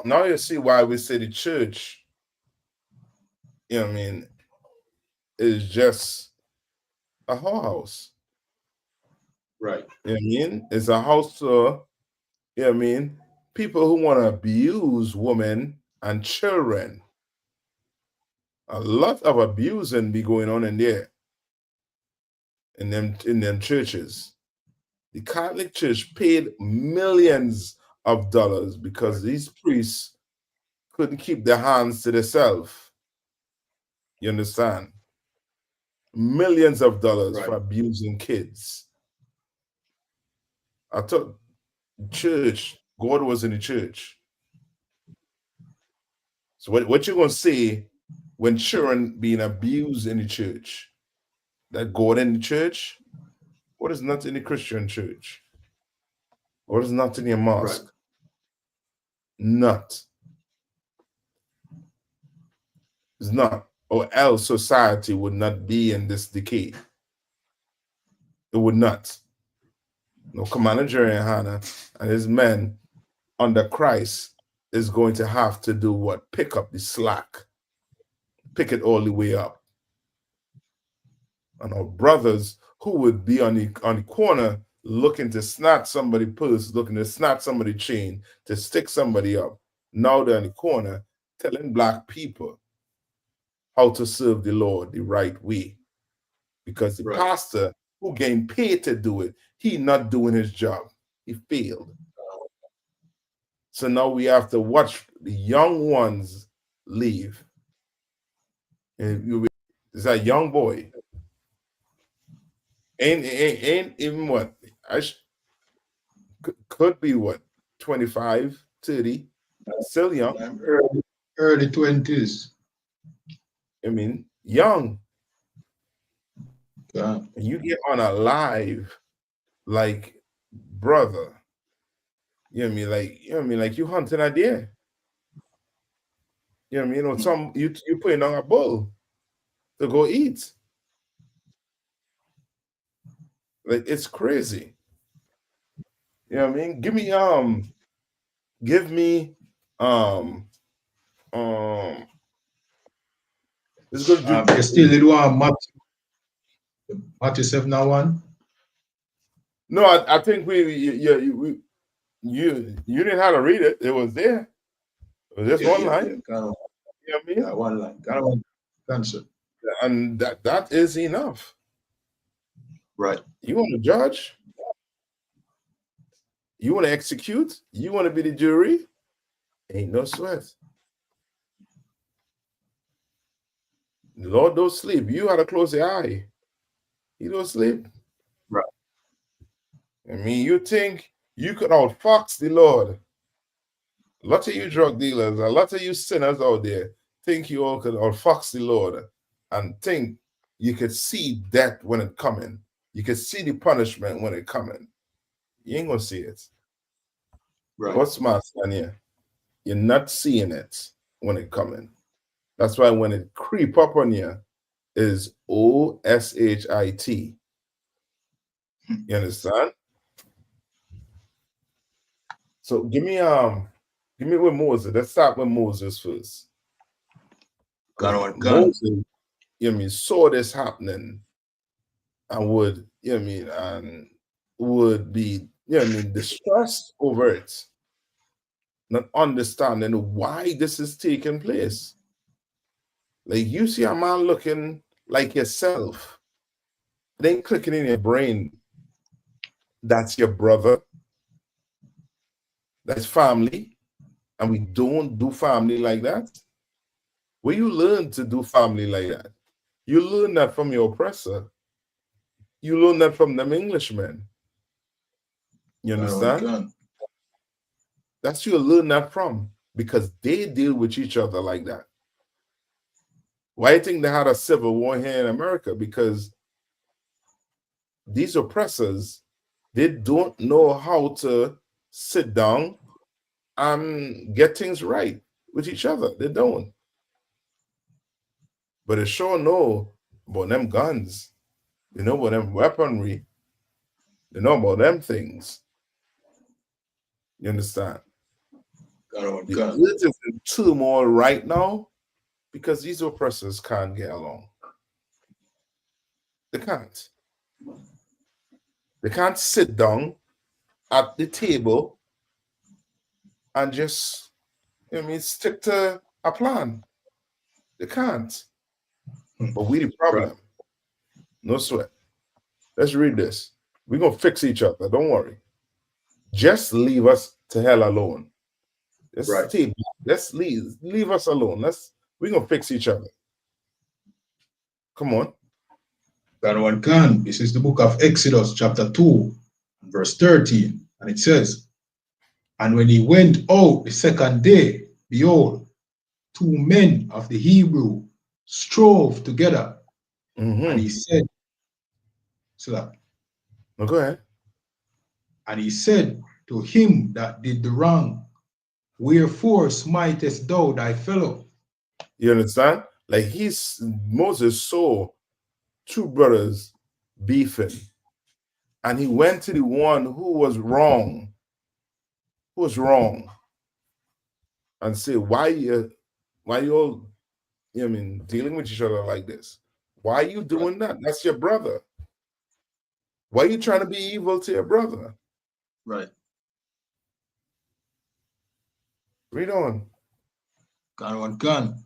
Now you see why we say the church, you know what I mean, is just a whorehouse. Right. You know what I mean? It's a house to, you know what I mean, people who want to abuse women and children. A lot of abusing be going on in there. In them churches. The Catholic Church paid millions of dollars because these priests couldn't keep their hands to themselves. You understand? Millions of dollars for abusing kids. I thought church, God was in the church. So what you gonna say when children being abused in the church? That God in the church? What is not in the Christian church? What is not in your mosque? Right. Not. It's not. Or else society would not be in this decay. It would not. No, Commander Jerry Hannah and his men under Christ is going to have to do what? Pick up the slack. Pick it all the way up. And our brothers who would be on the corner looking to snatch somebody's purse, looking to snatch somebody's chain, to stick somebody up. Now they're in the corner telling black people how to serve the Lord the right way. Because the pastor who getting paid to do it, he not doing his job. He failed. So now we have to watch the young ones leave. And it's a young boy. Ain't even what? Could be what? 25, 30. Still young. Early 20s. I mean, young. Yeah. And you get on a live, like, brother. You know what I mean? Like you hunting a deer. You know what I mean? You putting on a bull to go eat. Like it's crazy. You know what I mean? Give me it's good to do. You still did one Matthew 7:1? No, I think you didn't have to read it. It was there. It was just one line. You know what I mean? Yeah, one line. Kind of answer. And that is enough. Right. You want to judge? You want to execute? You want to be the jury? Ain't no sweat. The Lord don't sleep. You had to close your eye. He don't sleep. Right. I mean, you think You could outfox the Lord. A lot of you drug dealers, a lot of you sinners out there think you all could outfox the Lord and think you could see death when it coming. You could see the punishment when it coming. You ain't gonna see it. Right. What's my son here? You're not seeing it when it coming. That's why when it creep up on you, is OSHIT. You understand? So give me with Moses. Let's start with Moses first. Moses, saw this happening and would, and would be, distressed over it, not understanding why this is taking place. Like you see a man looking like yourself, then clicking in your brain, that's your brother, that's family, and we don't do family like that. Where you learn to do family like that? You learn that from your oppressor. You learn that from them Englishmen. You understand? That's who you learn that from, because they deal with each other like that. Why do you think they had a civil war here in America? Because these oppressors, they don't know how to sit down and get things right with each other. They don't. But they sure know about them guns. They know about them weaponry. They know about them things. You understand? The earth is in turmoil right now because these oppressors can't get along. They can't. They can't sit down at the table and just, stick to a plan. They can't. But we the problem. No sweat. Let's read this. We're going to fix each other. Don't worry. Just leave us to hell alone. Let's leave us alone. We're going to fix each other. Come on. This is the book of Exodus, chapter 2, verse 13. And it says, and when he went out the second day, behold, two men of the Hebrew strove together. And he said, No, go ahead. And he said to him that did the wrong, wherefore smitest thou thy fellow? You understand? Like Moses saw two brothers beefing, and he went to the one who was wrong, and say, why you all, dealing with each other like this? Why are you doing that? That's your brother. Why are you trying to be evil to your brother? Right. Read on.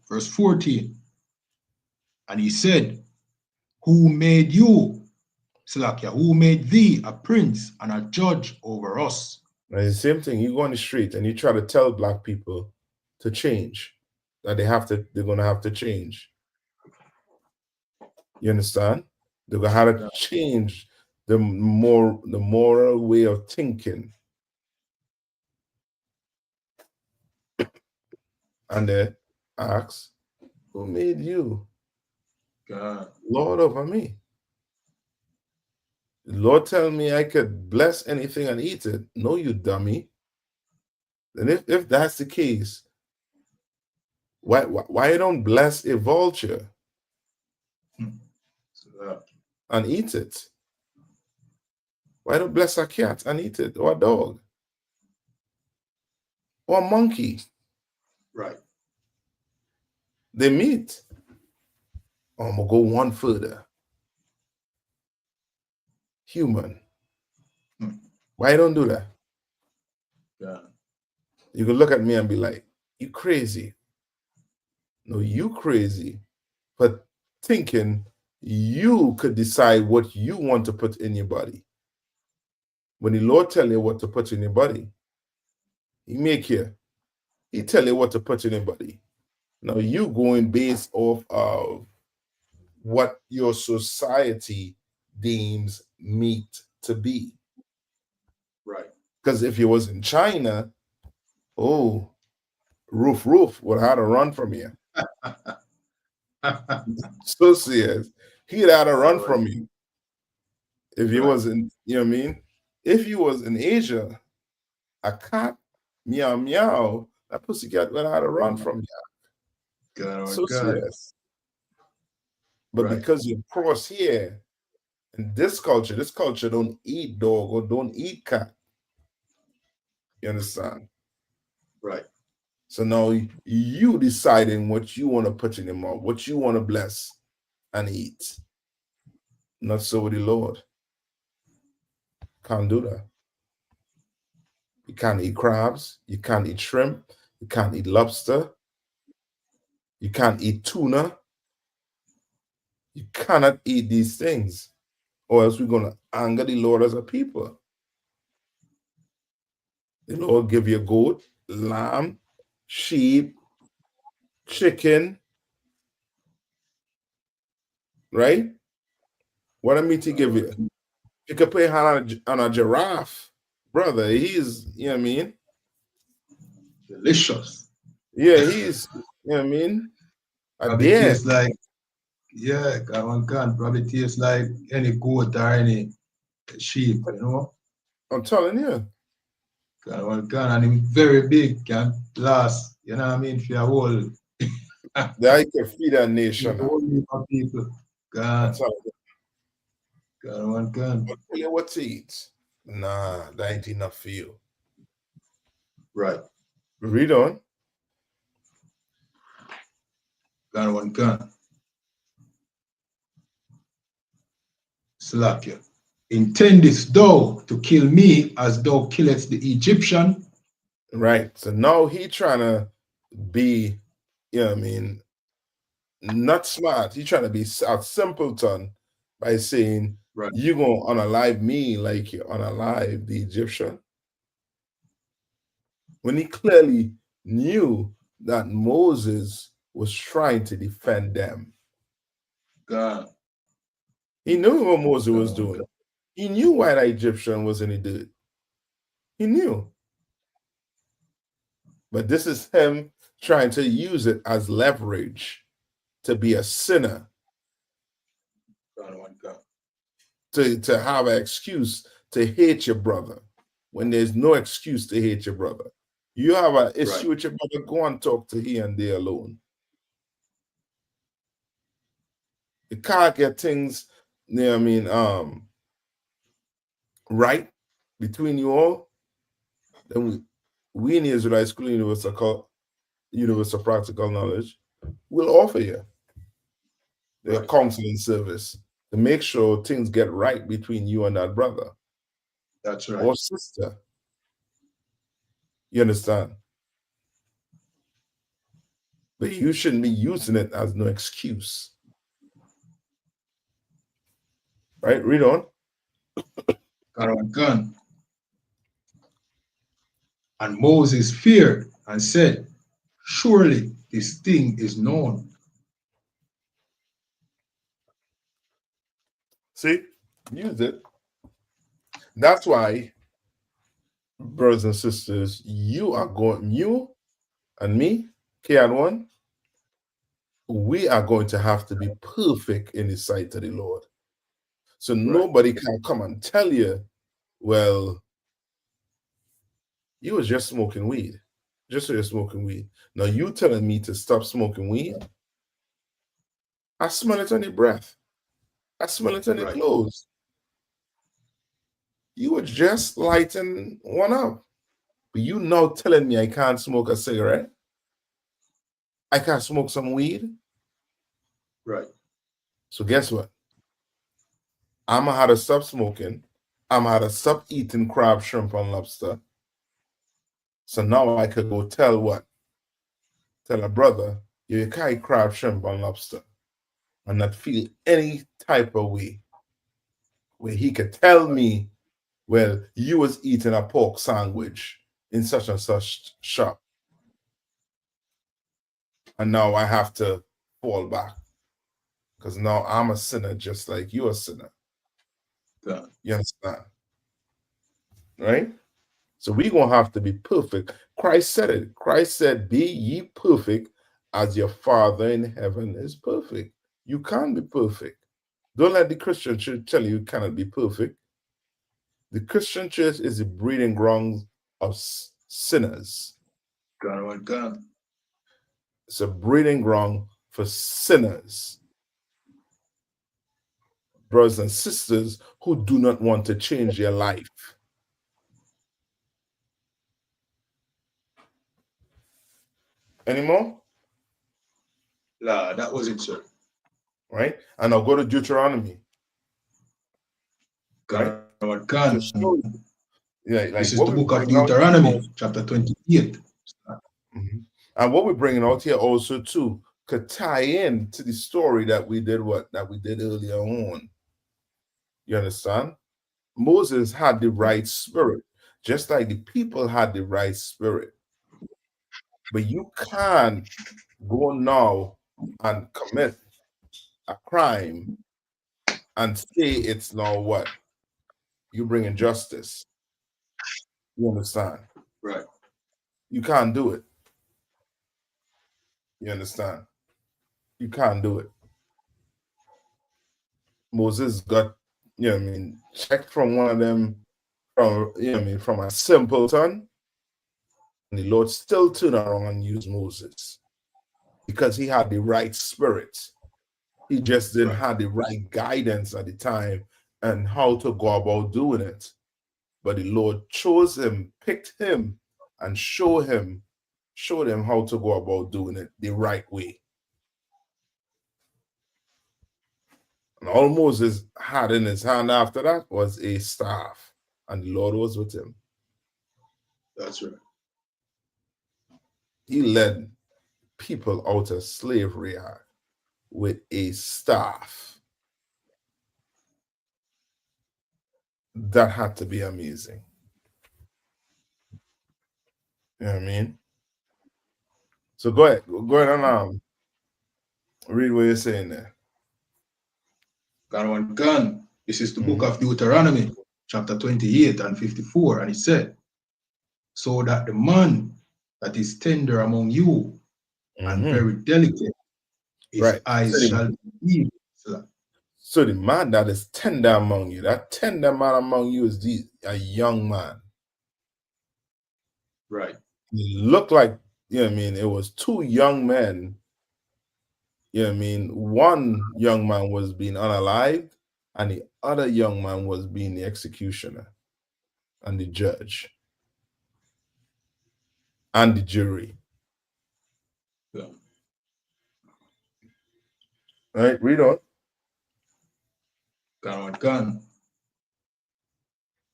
Verse 14. And he said, who made you, Salakia, who made thee a prince and a judge over us? And it's the same thing. You go on the street and you try to tell black people to change, that they're going to have to change. You understand? They're going to have to change the moral way of thinking. And they ask, who made you God, Lord over me? The Lord tell me I could bless anything and eat it. No, you dummy. And if that's the case, why you don't bless a vulture and eat it? Why don't bless a cat and eat it, or a dog, or a monkey? Right. They meet. Oh, I'm gonna go one further. Human. Why you don't do that? Yeah. You can look at me and be like, you crazy. No, you crazy, but thinking you could decide what you want to put in your body. When the Lord tell you what to put in your body, he tell you what to put in your body. Now you going based off of what your society deems meat to be. Right. Because if you was in China, oh, Roof would have to run from you. So serious. He'd have to run from you. If you was in, you know what I mean? If you was in Asia, a cat, meow meow, that pussycat would have to run from you. God, so God. serious. But because you're cross here, in this culture don't eat dog or don't eat cat. You understand? Right. So now you deciding what you want to put in your mouth, what you want to bless and eat. Not so with the Lord. Can't do that. You can't eat crabs. You can't eat shrimp. You can't eat lobster. You can't eat tuna. You cannot eat these things, or else we're going to anger the Lord as a people. The Lord give you goat, lamb, sheep, chicken, right? What a meat he give you? You could put hand on a giraffe, brother. He's, you know what I mean? Delicious. Yeah, he's, you know what I mean? Probably tastes like, yeah, one can probably taste like any goat or any sheep, you know? I'm telling you. One can, and him very big, can last, you know what I mean, for a whole. That can feed a nation. Whole heap of people. God, one can. But tell you what to eat. Nah, that ain't enough for you. Right. Read on. God, one can. Slakia. Intendest thou to kill me as thou killest the Egyptian? Right. So now he trying to be, you know what I mean, not smart. He trying to be a simpleton by saying, you going to unalive me like you unalive the Egyptian. When he clearly knew that Moses was trying to defend them. God. He knew what Moses was doing. He knew why the Egyptian was any good. He knew. But this is him trying to use it as leverage to be a sinner. To have an excuse to hate your brother when there's no excuse to hate your brother. You have an issue with your brother, go and talk to he and they alone. You can't get things, you know what I mean, right between you all. Then we in the Israelite School Universal Practical Knowledge will offer you the counseling service to make sure things get right between you and that brother. That's right. Or sister. You understand? But you shouldn't be using it as no excuse. Right? Read on. Gun. And Moses feared and said, surely this thing is known. See? Use it. That's why, brothers and sisters, you and me, K1, we are going to have to be perfect in the sight of the Lord. So nobody can come and tell you, well, you was just smoking weed. Just so you're smoking weed. Now you telling me to stop smoking weed? I smell it on your breath. I smell it on your clothes. You were just lighting one up. But you now telling me I can't smoke a cigarette? I can't smoke some weed? Right. So guess what? I'm going to have to stop smoking. I'm going to have to stop eating crab, shrimp, and lobster. So now I could go tell what? Tell a brother, you can't eat crab, shrimp, and lobster. And not feel any type of way. Where he could tell me, well, you was eating a pork sandwich in such and such shop. And now I have to fall back. Because now I'm a sinner just like you're a sinner. You understand? Right? So we're going to have to be perfect. Christ said it. Christ said, be ye perfect as your Father in heaven is perfect. You can't be perfect. Don't let the Christian church tell you cannot be perfect. The Christian church is the breeding ground of sinners. God. It's a breeding ground for sinners. Brothers and sisters who do not want to change their life. Any more? Nah, that was it, sir. Right? And I'll go to Deuteronomy. Right? This is the book of Deuteronomy, chapter 28. Mm-hmm. And what we're bringing out here also too could tie in to the story that we did earlier on. You understand? Moses had the right spirit, just like the people had the right spirit. But you can't go now and commit a crime and say it's now what? You bring injustice. You understand? Right. You can't do it. You understand? You can't do it. Moses got, checked from one of them, from a simpleton. And the Lord still turned around and used Moses because he had the right spirit. He just didn't have the right guidance at the time and how to go about doing it. But the Lord chose him, picked him, and showed him how to go about doing it the right way. And all Moses had in his hand after that was a staff, and the Lord was with him. That's right. He led people out of slavery with a staff. That had to be amazing. You know what I mean? So go ahead and read what you're saying there. Gun. This is the book of Deuteronomy, chapter 28 and 54, and it said, so that the man that is tender among you and very delicate, his eyes shall be evil. So the man that is tender among you, that tender man among you is a young man. Right. He looked like, it was two young men. One young man was being unalived, and the other young man was being the executioner and the judge and the jury. Yeah. All right, read on. Gun.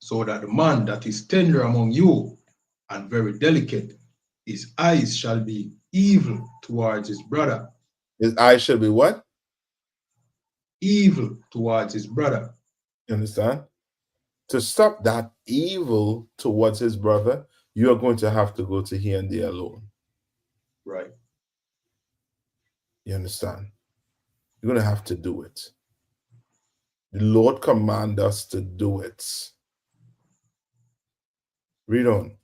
So that the man that is tender among you and very delicate, his eyes shall be evil towards his brother. His eyes shall be what? Evil towards his brother. You understand? To stop that evil towards his brother, you are going to have to go to he and there alone. Right. You understand? You're going to have to do it. The Lord command us to do it. Read on.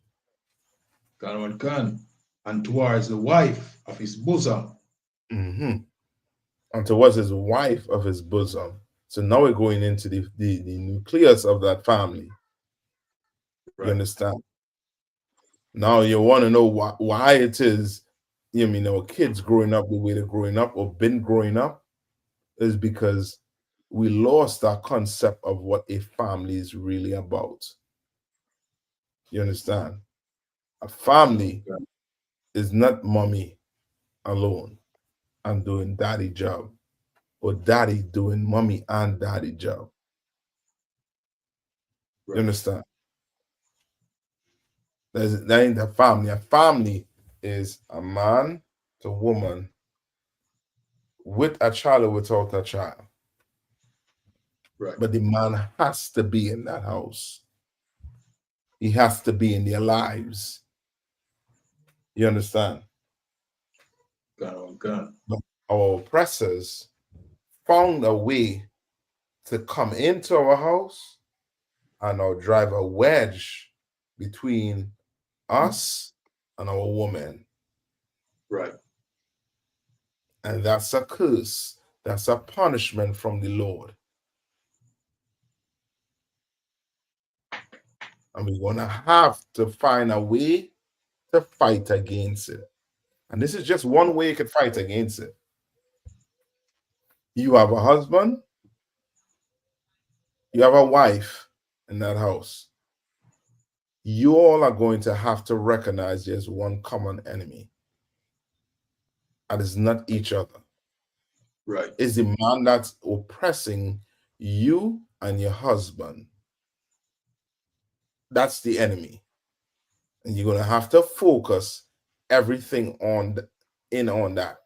And towards the wife of his bosom. And towards his wife of his bosom. So now we're going into the nucleus of that family. Right. You understand? Now you want to know why it is, kids growing up the way they're growing up or been growing up, is because we lost our concept of what a family is really about. You understand? A family is not mommy alone and doing daddy job, or daddy doing mommy and daddy job. Right. You understand? That ain't a family. A family is a man to woman with a child or without a child. Right. But the man has to be in that house. He has to be in their lives. You understand? Gun. But our oppressors found a way to come into our house and now drive a wedge between us and our woman. Right. And that's a curse. That's a punishment from the Lord. And we're going to have to find a way to fight against it. And this is just one way you can fight against it. You have a husband, you have a wife in that house. You all are going to have to recognize there's one common enemy. And it's not each other. Right. It's the man that's oppressing you and your husband. That's the enemy. And you're going to have to focus everything on that.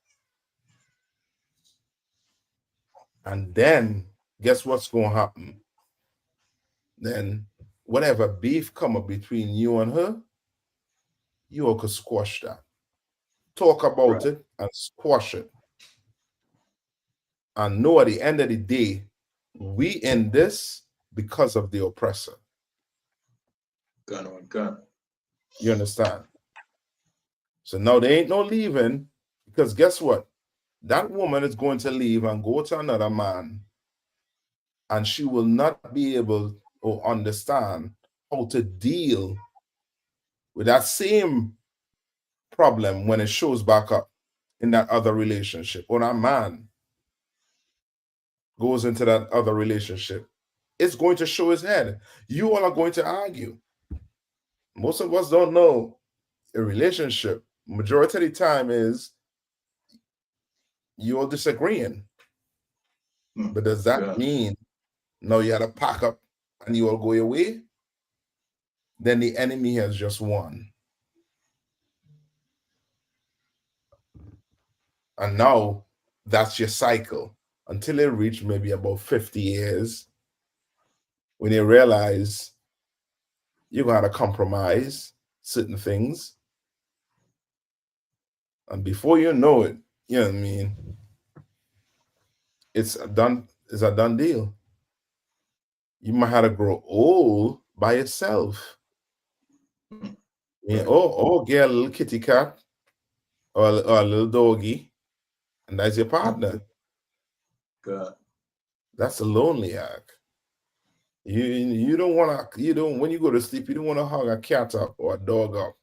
And then guess what's going to happen? Then whatever beef come up between you and her, you all could squash that. Talk about it and squash it. And know at the end of the day, we in this because of the oppressor. Gun on gun. You understand? So now there ain't no leaving, because guess what? That woman is going to leave and go to another man, and she will not be able or understand how to deal with that same problem when it shows back up in that other relationship. Or that man goes into that other relationship, it's going to show his head. You all are going to argue. Most of us don't know a relationship. Majority of the time is you're disagreeing. But does that mean now you had to pack up and you all go your way? Then the enemy has just won. And now that's your cycle until they reach maybe about 50 years when you realize you're going to have to compromise certain things. And before you know it, you know what I mean? It's a done deal. You might have to grow old by yourself. Yeah, or get a little kitty cat or a little doggy, and that's your partner. God. That's a lonely act. You don't want to, when you go to sleep, you don't want to hug a cat up or a dog up.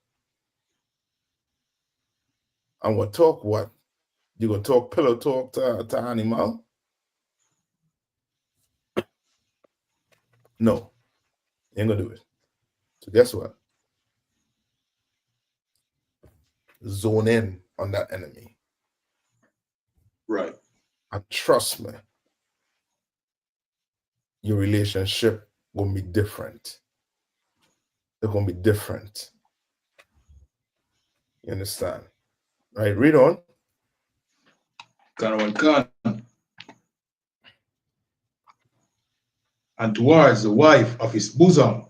And what talk what? You gonna talk pillow talk to animal? No, you ain't gonna do it. So guess what? Zone in on that enemy. Right. And trust me, your relationship gonna be different. They're gonna be different. You understand? Right, read on. And towards the wife of his bosom,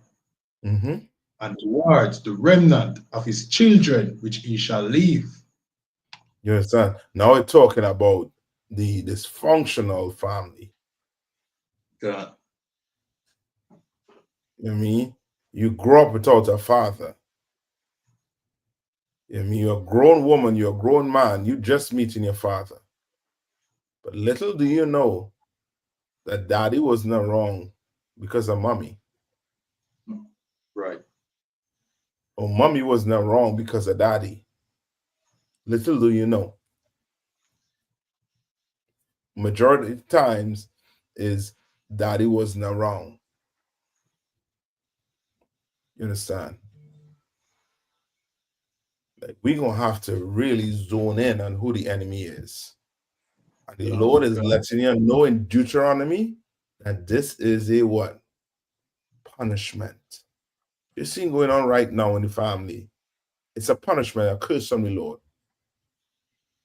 Mm-hmm. and towards the remnant of his children, which he shall leave. You understand? Now we're talking about the dysfunctional family. God. You know what I mean? You grow up without a father. You know what I mean? You're a grown woman, you're a grown man, you just meeting your father. But little do you know that daddy was not wrong because of mommy. Right. Or mommy was not wrong because of daddy. Little do you know. Majority of times is daddy was not wrong. You understand? Like, we're going to have to really zone in on who the enemy is. And the Lord is letting you know in Deuteronomy that this is a what? Punishment. You're seeing going on right now in the family. It's a punishment, a curse from the Lord.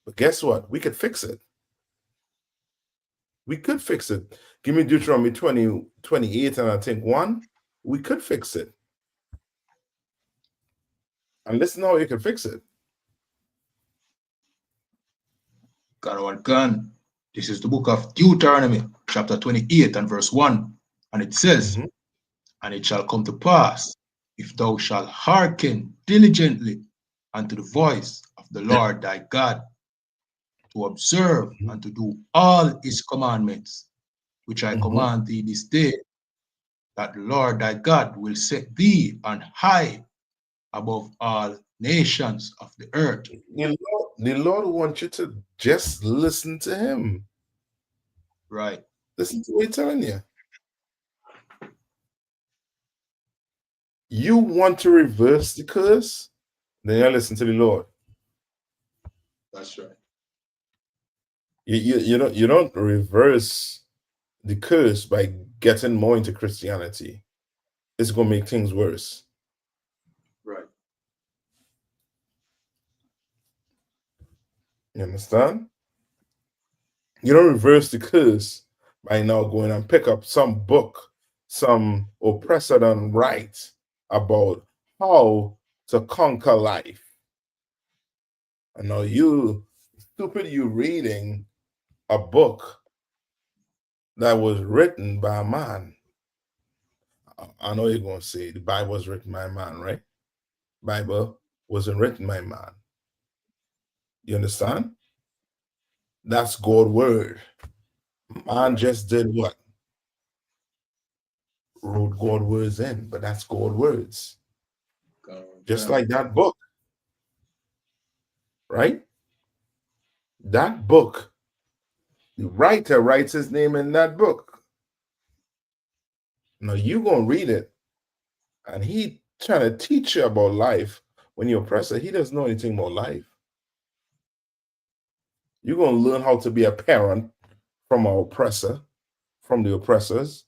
But guess what? We could fix it. We could fix it. Give me Deuteronomy 20, 28, and I think 1. We could fix it. And listen how you can fix it. Gun. This is the book of Deuteronomy, chapter 28 and verse 1. And it says, And it shall come to pass if thou shalt hearken diligently unto the voice of the Lord thy God, to observe and to do all his commandments, which I command thee this day, that the Lord thy God will set thee on high above all nations of the earth. The Lord wants you to just listen to him. Right. Listen to what he's telling you. You want to reverse the curse? Then you listen to the Lord. That's right. You don't reverse the curse by getting more into Christianity. It's going to make things worse. Right. You understand? You don't reverse the curse by now going and pick up some book, some oppressor done write about how to conquer life. And now you, stupid, you reading a book that was written by a man. I know you're going to say the Bible was written by a man, right? Bible wasn't written by a man. You understand? That's God's word. Man just did what? Wrote God's words in, but that's God's words. Just like that book. Right? That book, the writer writes his name in that book. Now you gonna read it, and he trying to teach you about life. When you're oppressor, he doesn't know anything about life. You're gonna learn how to be a parent from our oppressor, from the oppressors.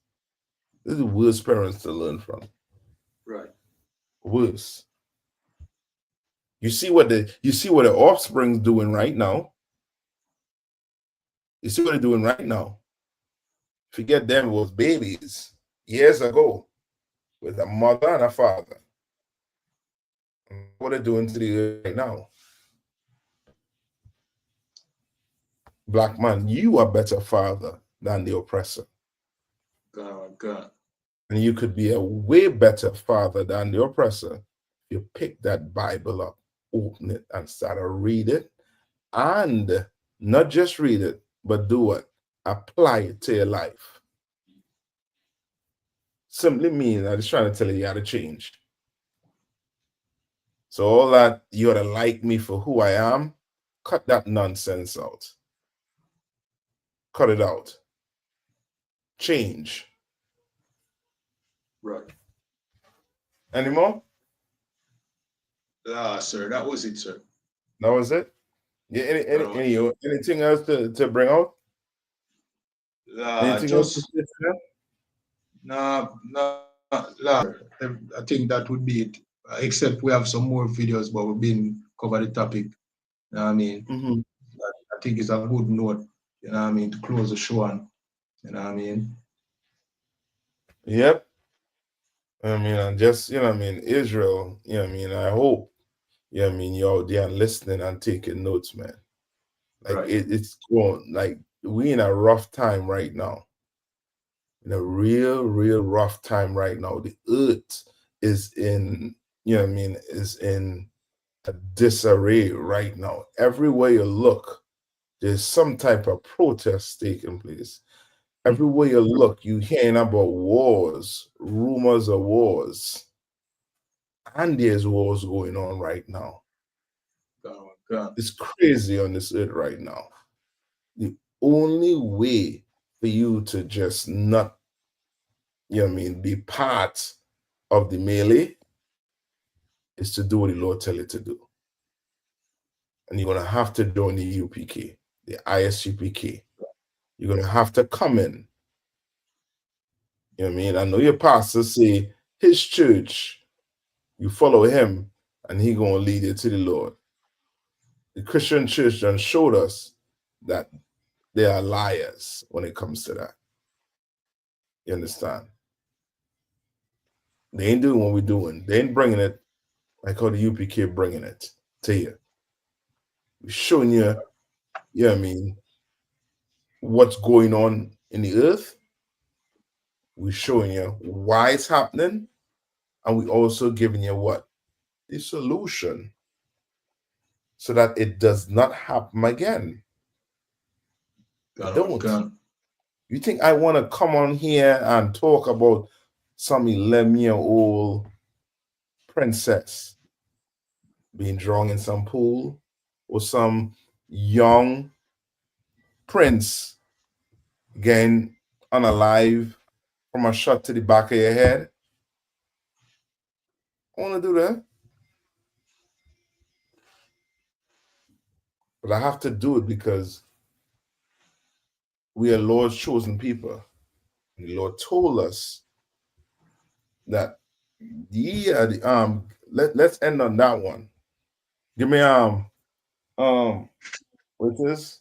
This is the worst parents to learn from. Right. Worse. You see what the offspring's doing right now. You see what they're doing right now. Forget them was babies years ago with a mother and a father. What they're doing to the earth right now. Black man, you are a better father than the oppressor. God. And you could be a way better father than the oppressor if you pick that Bible up, open it, and start to read it. And not just read it, but do what? Apply it to your life. Simply means I'm just trying to tell you how to change. So all that you ought to like me for who I am, cut that nonsense out. Cut it out. Change. Right. Any more? Sir, that was it, sir. That was it? Yeah, anything else to bring out? Anything Just else to say? nah, I think that would be it. Except we have some more videos, but we've been cover the topic. You know what I mean? I think it's a good note, you know what I mean, to close the show on. You know what I mean? Yep. I mean, and just, you know what I mean, Israel, you know what I mean, I hope, you know what I mean, you're out there listening and taking notes, man. Like, right. it's going, like, we in a rough time right now. In a real rough time right now. The earth is in, you know what I mean, is in a disarray right now. Everywhere you look, there's some type of protest taking place. Everywhere you look, you hearing about wars, rumors of wars. And there's wars going on right now. God. It's crazy on this earth right now. The only way for you to just not, you know what I mean, be part of the melee is to do what the Lord tell you to do. And you're going to have to join the UPK, the ISUPK. You're going to have to come in. You know what I mean? I know your pastor say his church, you follow him, and he going to lead you to the Lord. The Christian church done showed us that they are liars when it comes to that. You understand? They ain't doing what we're doing. They ain't bringing it like how the UPK bringing it to you. We're showing you, you know what I mean, what's going on in the earth. We're showing you why it's happening, And we also giving you what? The solution. So that it does not happen again. Don't. You think I want to come on here and talk about some 11-year-old princess being drowned in some pool, or some young prince getting unalive from a shot to the back of your head? I want to do that. But I have to do it because we are Lord's chosen people. And the Lord told us that ye are the let's end on that one. Give me what is,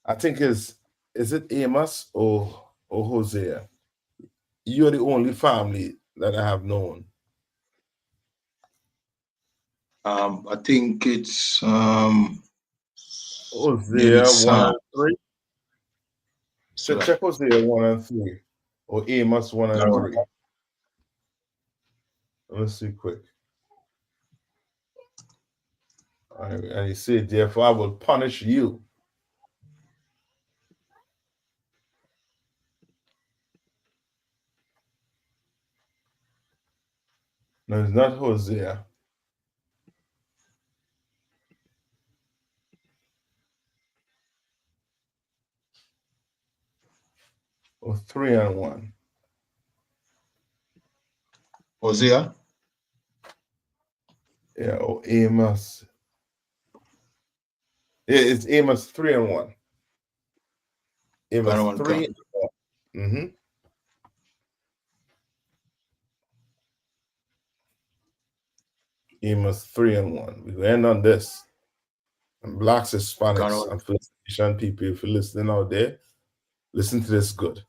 I think is it Amos or Hosea? You're the only family that I have known. I think it's Hosea 1 and 3. So check Hosea 1 and 3 or Amos 1 and 3. Let's see quick. And he said, therefore I will punish you. No, it's not Hosea. Or 3 and 1. Hosea? Yeah, or Amos. Yeah, it's Amos 3 and 1. Amos 3 and 1. Mm-hmm. Amos 3 and 1. We end on this. And blacks, Hispanics, and First Nation people, if you're listening out there, listen to this good.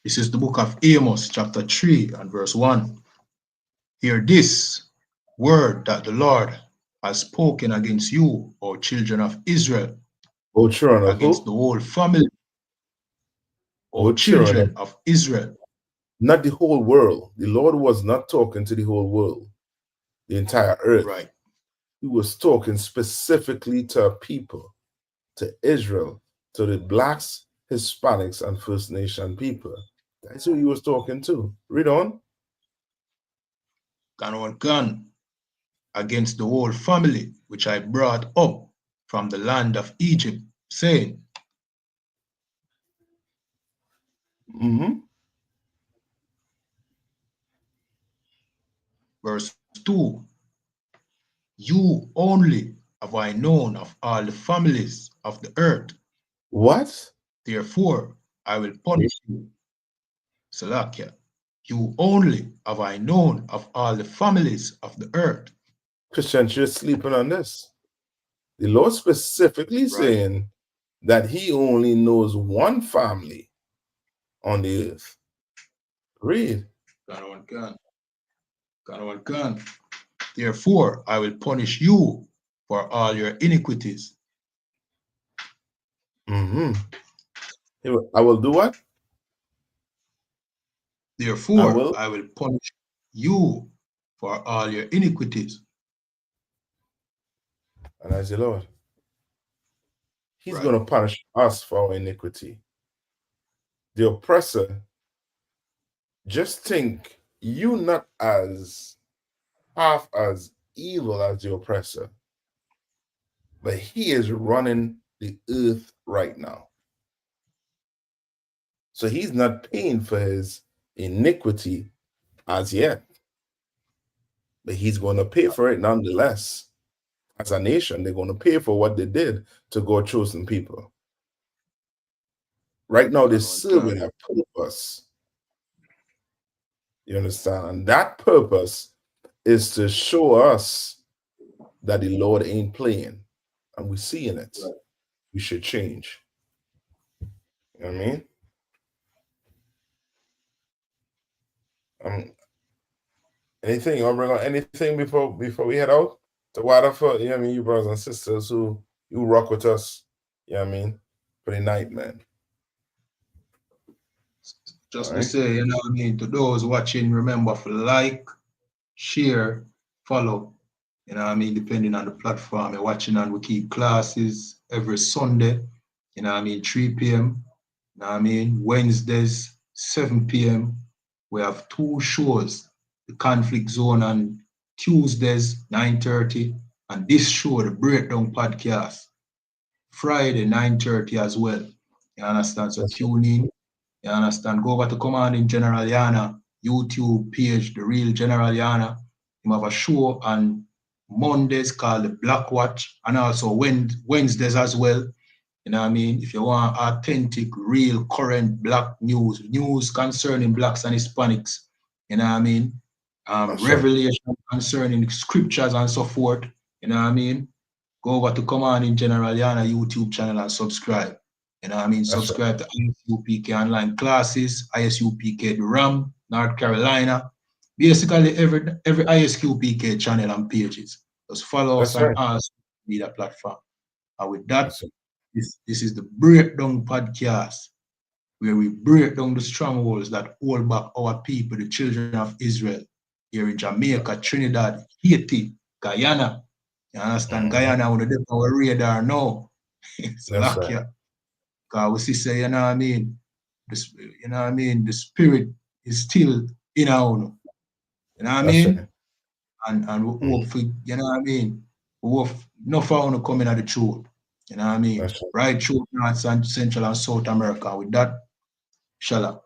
This is the book of Amos, chapter 3 and verse 1. Hear this word that the Lord has spoken against you, O children of Israel, O children of against who? the whole family, O children of Israel. Not the whole world. The Lord was not talking to the whole world, the entire earth. Right. He was talking specifically to a people, to Israel, to the blacks, Hispanics, and First Nation people. That's who he was talking to. Read on. Gun against the whole family which I brought up from the land of Egypt, saying, Verse 2, you only have I known of all the families of the earth. What? Therefore, I will punish you. Salakia, you only have I known of all the families of the earth. Christians, you're sleeping on this. The Lord specifically saying that he only knows one family on the earth. Read. Therefore, I will punish you for all your iniquities. I will do what? Therefore, I will punish you for all your iniquities. And as the Lord, he's going to punish us for our iniquity. The oppressor, just think you not as half as evil as the oppressor, but he is running the earth right now. So he's not paying for his iniquity as yet, but he's going to pay for it nonetheless. As a nation, they're going to pay for what they did to God's chosen people. Right now, they're serving a purpose. You understand? And that purpose is to show us that the Lord ain't playing, and we're seeing it. We should change. You know what I mean? Anything you want to bring on? Anything before we head out? To Waterford, you know what I mean? You brothers and sisters who you rock with us, you know what I mean? For the night, man. Just to say, you know what I mean, to those watching, remember to like, share, follow. You know what I mean, depending on the platform you're watching on. We keep classes every Sunday, you know what I mean, 3 p.m. You know what I mean, Wednesdays, 7 p.m. We have 2 shows, the Conflict Zone on Tuesdays, 9:30, and this show, the Breakdown Podcast, Friday, 9:30 as well. You understand? So tune in. You understand? Go over to Commanding General Yana YouTube page, The Real General Yana. You have a show on Mondays called The Black Watch, and also Wednesdays as well. You know what I mean? If you want authentic, real, current black news concerning blacks and Hispanics, you know what I mean? Revelation concerning scriptures and so forth, you know what I mean? Go over to Commanding General Yana YouTube channel and subscribe. You know what I mean? Subscribe to ISUPK online classes, ISUPK Durham, North Carolina. Basically, every ISUPK channel and pages. Just follow us on our social media platform. And with that, this is the Breakdown Podcast, where we break down the strongholds that hold back our people, the children of Israel, here in Jamaica, Trinidad, Haiti, Guyana. You understand? Guyana, on the our radar now. It's lucky. Because we see, say, you know what I mean? You know what I mean? The spirit is still in our own. You know what I mean? And we hope for, you know what I mean? We hope no far to come in at the truth. You know what I mean? Right through North and Central and South America. With that, shalom.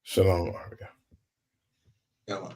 Shalom. Yeah, man.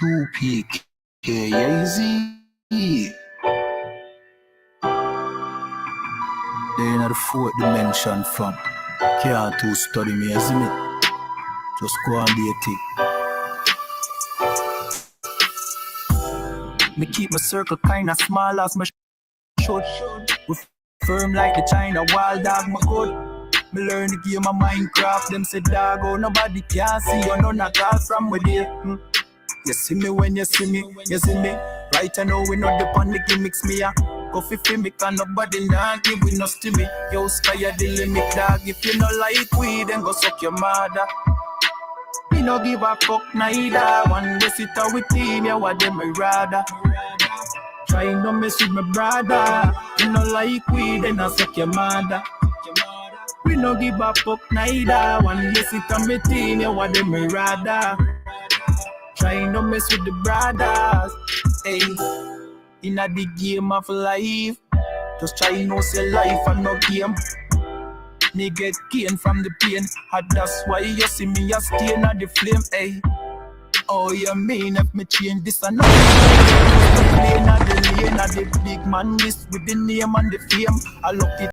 UPK, easy. They're in the 4th dimension from. Can't too study me, isn't it? Just go and be a tick. Me keep my circle kinda small as my should. We firm like the China wild dog, my good. Me learn the game of Minecraft. Them say dog, oh nobody can see you, no knock off from with you. You see me when you see me, you see me. Right I know we not the pun the gimmicks me a coffee for me, can nobody not give we no stimmy. Yo sky the limit dog. If you no like weed, then go suck your mother. Me no give a fuck neither. One day sit out with team, yeah what them I rather. Try no mess with my brother. You no like weed, then I suck your mother. We no give a fuck neither. One yes it on me team, you want them me rather. Trying to mess with the brothers. Hey, in a the game of life, just try no say life and no game. Me get gain from the pain, and that's why you see me a stain at the flame. Hey, oh you mean if me change this and that? Playing at the lane at the big man list with the name and the fame. I look it.